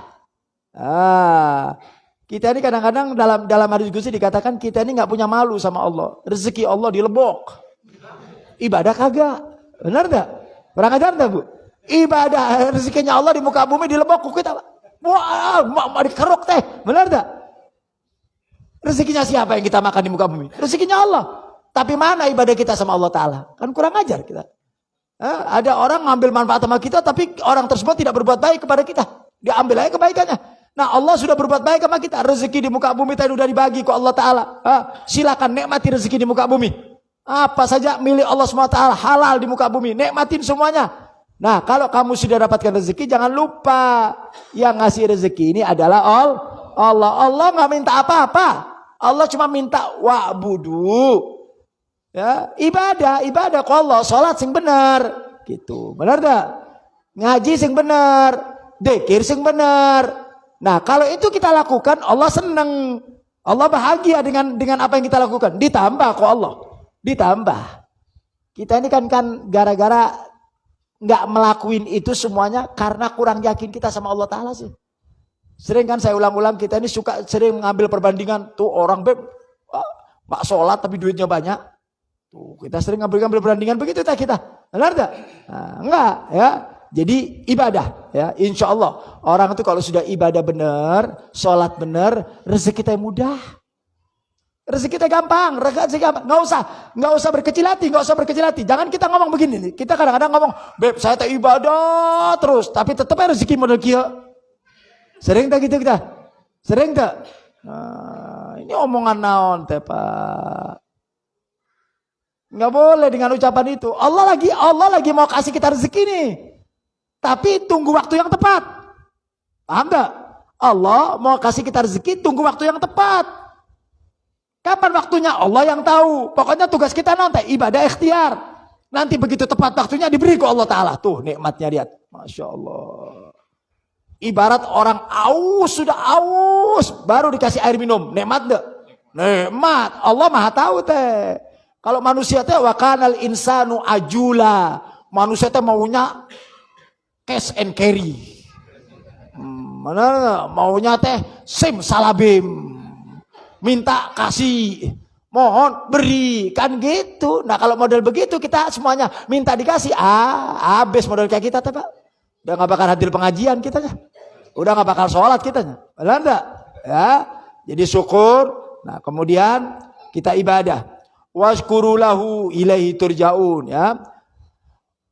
Kita ini kadang-kadang dalam hadis Qudsi dikatakan kita ini nggak punya malu sama Allah. Rezeki Allah dilebok, ibadah kagak. Benar tak? Kurang ajar tak bu? Ibadah rezekinya Allah di muka bumi dilebok kita. Wah, mau dikeruk teh. Benar tak? Rezekinya siapa yang kita makan di muka bumi? Rezekinya Allah. Tapi mana ibadah kita sama Allah Ta'ala? Kan kurang ajar kita. Ada orang ngambil manfaat sama kita, tapi orang tersebut tidak berbuat baik kepada kita. Dia ambil aja kebaikannya. Nah, Allah sudah berbuat baik sama kita. Rezeki di muka bumi tadi sudah dibagi ke Allah Ta'ala. Silakan nikmati rezeki di muka bumi. Apa saja milik Allah SWT halal di muka bumi. Nikmatin semuanya. Nah, kalau kamu sudah dapatkan rezeki, jangan lupa yang ngasih rezeki ini adalah Allah. Allah nggak minta apa-apa. Allah cuma minta wa'budu. Ya, ibadah ke Allah. Salat sing benar. Gitu. Benar tak? Ngaji sing benar. dzikir sing bener. Nah, kalau itu kita lakukan, Allah senang. Allah bahagia dengan apa yang kita lakukan. Ditambah kok Allah. Ditambah. Kita ini kan gara-gara nggak melakuin itu semuanya karena kurang yakin kita sama Allah Ta'ala sih. Sering kan saya ulang-ulang, kita ini sering mengambil perbandingan. Tuh orang nggak sholat tapi duitnya banyak. Tuh, kita sering ngambil perbandingan begitu tak kita. Benar tak? Nah, enggak ya. Jadi ibadah ya. Insya Allah orang itu kalau sudah ibadah benar, sholat benar, rezeki kita mudah. Rezeki kita gampang, nggak usah berkecil hati, Jangan kita ngomong begini nih. Kita kadang-kadang ngomong, beb saya tak ibadah terus, tapi tetap rezeki model kia. Sering tak gitu kita? Sering tak? Nah, ini omongan naon teh Pak. Nggak boleh dengan ucapan itu. Allah lagi mau kasih kita rezeki nih. Tapi tunggu waktu yang tepat. Paham gak? Allah mau kasih kita rezeki, tunggu waktu yang tepat. Kapan waktunya? Allah yang tahu. Pokoknya tugas kita nanti ibadah ikhtiar. Nanti begitu tepat waktunya diberi ke Allah Ta'ala. Tuh nikmatnya lihat. Masya Allah. Ibarat orang sudah aus. Baru dikasih air minum. Nikmat gak? Nikmat. Allah maha tahu teh. Kalau manusia teh wa kanal insanu ajula. Manusia teh maunya cash and carry. Mana maunya teh sim salabim. Minta kasih, mohon beri, kan gitu. Nah kalau model begitu kita semuanya minta dikasih, habis model kayak kita teh Pak. Udah nggak bakal hadir pengajian kita, udah nggak bakal sholat kita, benar enggak? Ya, jadi syukur. Nah kemudian kita ibadah. Washkurulahu ilaihi turja'un ya.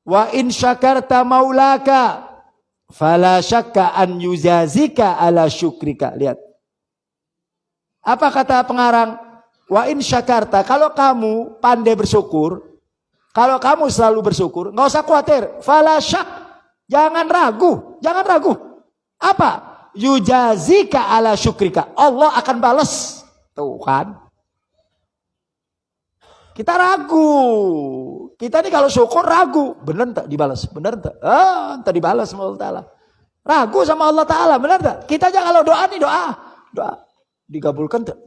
Wa in syakarta maulaka fala syakka an yuzazika ala syukrika. Lihat. Apa kata pengarang? Wa in syakarta, kalau kamu pandai bersyukur, kalau kamu selalu bersyukur, enggak usah khawatir. Fala syak, jangan ragu. Apa? Yujazika ala syukrika. Allah akan balas. Tuh kan. Kita ragu. Kita nih kalau syukur ragu. Bener tak dibalas? Bener tak? Tak dibalas sama Allah Ta'ala. Ragu sama Allah Ta'ala. Bener tak? Kita aja kalau doa nih doa. Digabulkan tak?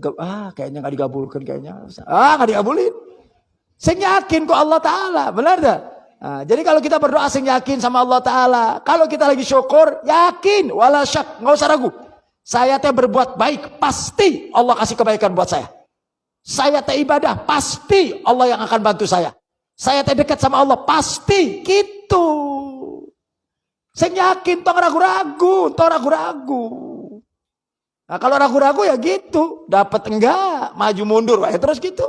Kayaknya gak digabulkan. Gak digabulin. Sing yakin kok Allah Ta'ala. Bener tak? Nah, jadi kalau kita berdoa sing yakin sama Allah Ta'ala. Kalau kita lagi syukur, yakin. Wala syak. Gak usah ragu. Saya teh berbuat baik. Pasti Allah kasih kebaikan buat saya. Saya teh ibadah, pasti Allah yang akan bantu saya. Saya teh dekat sama Allah, pasti gitu. Saya yakin, tong ragu-ragu. Nah kalau ragu-ragu ya gitu, dapat enggak, maju mundur, terus gitu.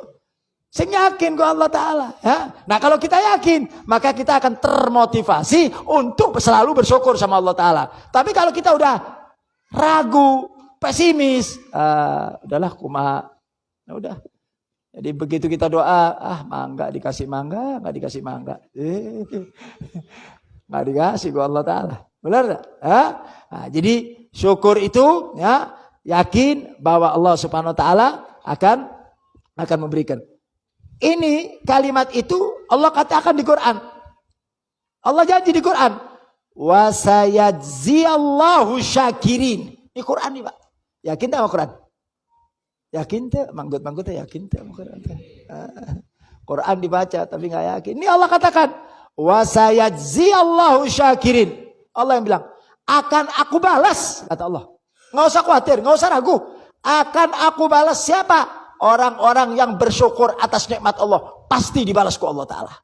Saya yakin ke Allah Ta'ala. Ya? Nah kalau kita yakin, maka kita akan termotivasi untuk selalu bersyukur sama Allah Ta'ala. Tapi kalau kita udah ragu, pesimis, udahlah kumaha. Nah, udah. Jadi begitu kita doa, mangga dikasih mangga, nggak dikasih mangga. Nggak dikasih ke Allah Ta'ala. Benar tak? Nah, jadi syukur itu ya, yakin bahwa Allah Subhanahu Wa Ta'ala akan memberikan. Ini kalimat itu Allah katakan di Quran. Allah janji di Quran. Wa sayajziyallahu syakirin. Ini Quran nih Pak. Yakin tak sama Quran? Yakin tak? Manggut-manggut yakin tak sama Quran? Quran dibaca tapi nggak yakin. Ini Allah katakan. Wa sayajziyallahu syakirin. Allah yang bilang. Akan aku balas. Kata Allah. Nggak usah khawatir, nggak usah ragu. Akan aku balas siapa? Orang-orang yang bersyukur atas nikmat Allah. Pasti dibalas ke Allah Ta'ala.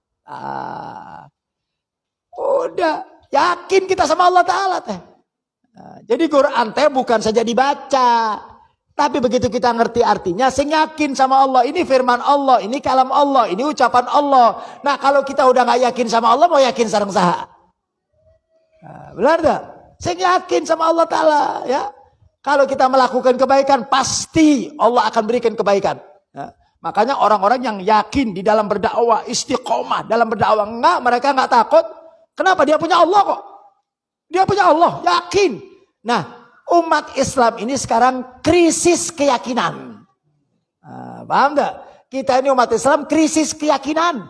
Udah. Yakin kita sama Allah Ta'ala teh. Jadi Quran teh bukan saja dibaca. Tapi begitu kita ngerti artinya. Saya yakin sama Allah. Ini firman Allah. Ini kalam Allah. Ini ucapan Allah. Nah kalau kita udah gak yakin sama Allah. Mau yakin sareng saha? Benar tak? Saya yakin sama Allah Ta'ala. Ya. Kalau kita melakukan kebaikan, pasti Allah akan berikan kebaikan. Ya. Makanya orang-orang yang yakin di dalam berdakwah, istiqomah dalam berdakwah, mereka nggak takut. Kenapa? Dia punya Allah kok. Dia punya Allah, yakin. Nah, umat Islam ini sekarang krisis keyakinan. Nah, paham nggak? Kita ini umat Islam krisis keyakinan,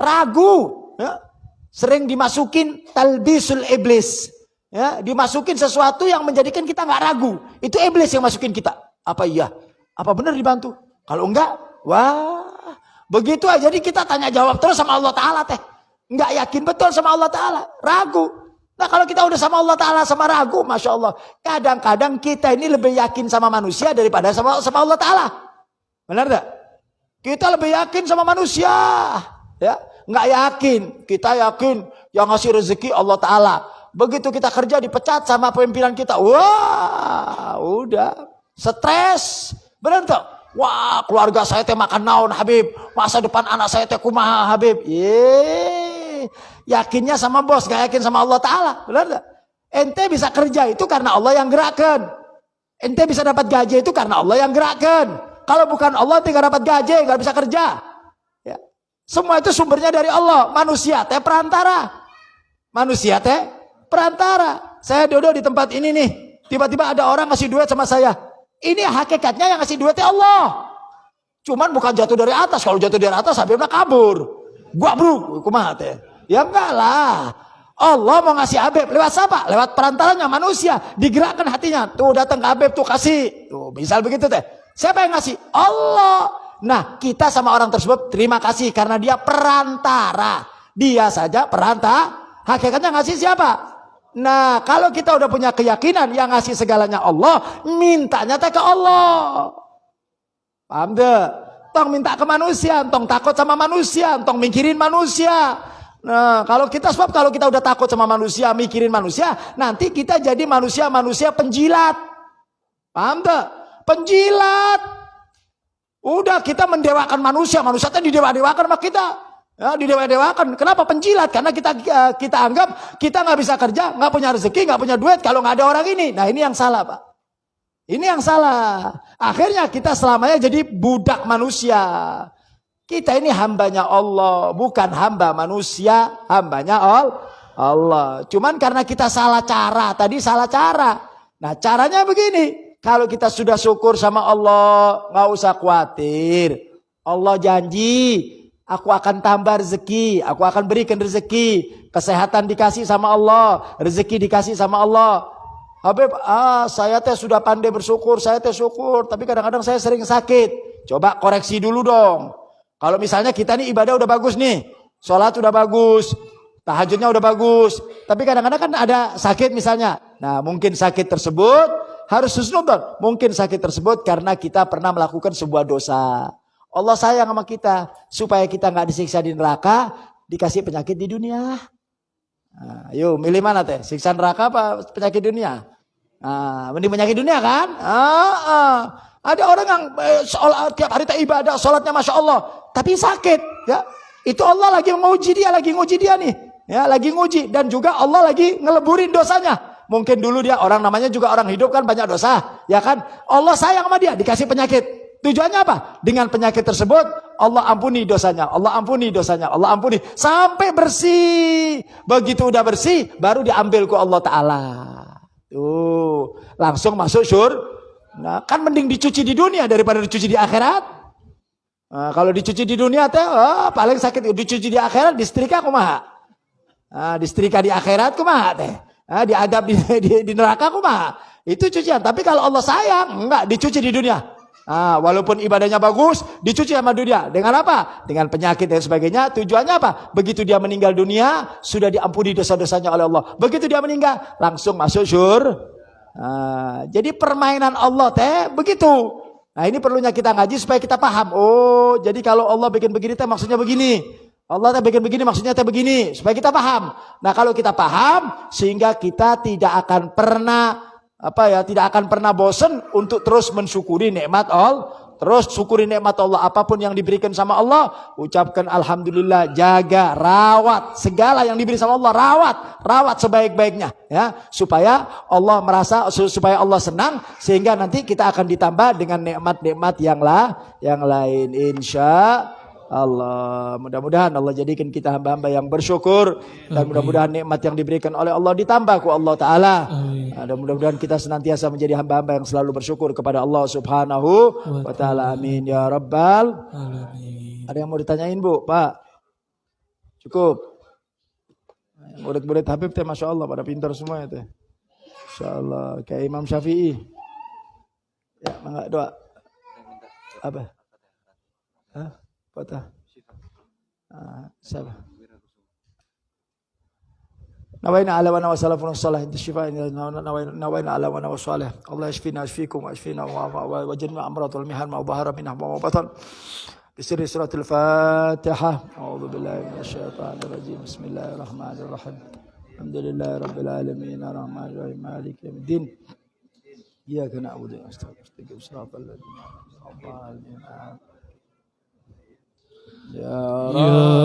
ragu. Ya. Sering dimasukin talbisul iblis. Ya, dimasukin sesuatu yang menjadikan kita nggak ragu. Itu iblis yang masukin kita. Apa iya? Apa benar dibantu? Kalau enggak, wah, begitu aja. Jadi kita tanya jawab terus sama Allah Ta'ala teh. Nggak yakin betul sama Allah Ta'ala, ragu. Nah kalau kita udah sama Allah Ta'ala sama ragu, Masya Allah. Kadang-kadang kita ini lebih yakin sama manusia daripada sama Allah Ta'ala. Benar tak? Kita lebih yakin sama manusia. Ya, nggak yakin. Kita yakin yang ngasih rezeki Allah Ta'ala. Begitu kita kerja dipecat sama pimpinan kita. Wah, udah. Stres. Benar tak? Wah, keluarga saya teh makan naon Habib. Masa depan anak saya teh kumaha Habib. Yakinnya sama bos, gak yakin sama Allah Ta'ala. Benar tak? Ente bisa kerja itu karena Allah yang gerakkan. Ente bisa dapat gaji itu karena Allah yang gerakkan. Kalau bukan Allah, ente gak dapat gaji, gak bisa kerja. Ya. Semua itu sumbernya dari Allah. Manusia teh perantara. Manusia teh perantara. Saya duduk di tempat ini nih. Tiba-tiba ada orang ngasih duit sama saya. Ini hakikatnya yang ngasih duitnya Allah. Cuman bukan jatuh dari atas. Kalau jatuh dari atas, Habibnya kabur. Gua bro, kumaha teh. Ya enggak lah. Allah mau ngasih Habib lewat siapa? Lewat perantaranya manusia. Digerakkan hatinya. Tuh datang ke Habib tuh kasih. Tuh misal begitu teh. Siapa yang ngasih? Allah. Nah kita sama orang tersebut terima kasih karena dia perantara. Dia saja perantara. Hakikatnya ngasih siapa? Nah kalau kita udah punya keyakinan yang ngasih segalanya Allah. Mintanya teh ke Allah. Paham deh? Tong minta ke manusia. Tong takut sama manusia. Tong mikirin manusia. Nah, kalau kita udah takut sama manusia, mikirin manusia, nanti kita jadi manusia penjilat. Paham tak? Penjilat. Udah kita mendewakan manusia itu didewa-dewakan sama kita. Ya, didewa-dewakan. Kenapa penjilat? Karena kita anggap kita nggak bisa kerja, nggak punya rezeki, nggak punya duit kalau nggak ada orang ini. Nah, ini yang salah, Pak. Ini yang salah. Akhirnya kita selamanya jadi budak manusia. Kita ini hambanya Allah, bukan hamba manusia, hambanya Allah. Cuman karena kita salah cara, tadi salah cara. Nah caranya begini, kalau kita sudah syukur sama Allah, nggak usah khawatir. Allah janji, aku akan tambah rezeki, aku akan berikan rezeki. Kesehatan dikasih sama Allah, rezeki dikasih sama Allah. Habib, saya teh sudah pandai bersyukur, saya teh syukur, tapi kadang-kadang saya sering sakit. Coba koreksi dulu dong. Kalau misalnya kita nih ibadah udah bagus nih, sholat udah bagus, tahajudnya udah bagus, tapi kadang-kadang kan ada sakit misalnya. Nah mungkin sakit tersebut harus husnudzon. Mungkin sakit tersebut karena kita pernah melakukan sebuah dosa. Allah sayang sama kita supaya kita nggak disiksa di neraka, dikasih penyakit di dunia. Nah, yuk milih mana teh? Siksa neraka apa penyakit dunia? Mending penyakit dunia kan? Ada orang yang tiap hari ibadah, sholatnya masya Allah, tapi sakit. Ya, itu Allah lagi nguji dia nih. Ya, lagi nguji dan juga Allah lagi ngeleburin dosanya. Mungkin dulu dia orang namanya juga orang hidup kan banyak dosa, ya kan? Allah sayang sama dia, dikasih penyakit. Tujuannya apa? Dengan penyakit tersebut Allah ampuni dosanya, Allah ampuni dosanya, Allah ampuni sampai bersih. Begitu udah bersih baru diambil ku Allah Ta'ala. Tuh, langsung masuk surga. Nah, kan mending dicuci di dunia daripada dicuci di akhirat. Nah, kalau dicuci di dunia teh paling sakit, dicuci di akhirat disetrika kumaha. Disetrika di akhirat kumaha teh. Diadab di neraka kumaha. Itu cucian. Tapi kalau Allah sayang, enggak dicuci di dunia. Walaupun ibadahnya bagus, dicuci sama dunia. Dengan apa? Dengan penyakit dan sebagainya. Tujuannya apa? Begitu dia meninggal dunia, sudah diampuni dosa-dosanya oleh Allah. Begitu dia meninggal, langsung masuk surga. Jadi permainan Allah teh begitu. Nah ini perlunya kita ngaji supaya kita paham. Oh jadi kalau Allah bikin begini teh maksudnya begini. Allah teh bikin begini maksudnya teh begini. Supaya kita paham. Nah kalau kita paham sehingga kita tidak akan pernah tidak akan pernah bosan untuk terus mensyukuri nikmat Allah. Terus syukuri nikmat Allah, apapun yang diberikan sama Allah, ucapkan alhamdulillah, jaga, rawat segala yang diberi sama Allah, rawat sebaik-baiknya ya, supaya Allah senang sehingga nanti kita akan ditambah dengan nikmat-nikmat yang lain insya Allah. Mudah-mudahan Allah jadikan kita hamba-hamba yang bersyukur dan mudah-mudahan nikmat yang diberikan oleh Allah ditambah ku Allah Ta'ala. Dan mudah-mudahan kita senantiasa menjadi hamba-hamba yang selalu bersyukur kepada Allah Subhanahu wa Ta'ala. Amin ya Rabbal Alamin. Ada yang mau ditanyain Bu, Pak? Cukup. Murid-murid Habib teh Masya Allah pada pintar semua ya teh. Insyaallah kayak Imam Syafi'i. Ya, mangga doa. Apa? Hah? Patah. Siapa? نوينا على وانا وسلفنا الصالح الشفاء نوينا على وانا والصالح الله يشفينا يشفيكم ويشفينا وجميع امراض والمهن ما ظهر منها وما بطن بسر سورة الفاتحة أعوذ بالله من الشيطان الرجيم بسم الله الرحمن الرحيم الحمد لله رب العالمين الرحمن الرحيم مالك يوم الدين إياك نعبد ونستعين صراط الذين أنعمت عليهم يا رب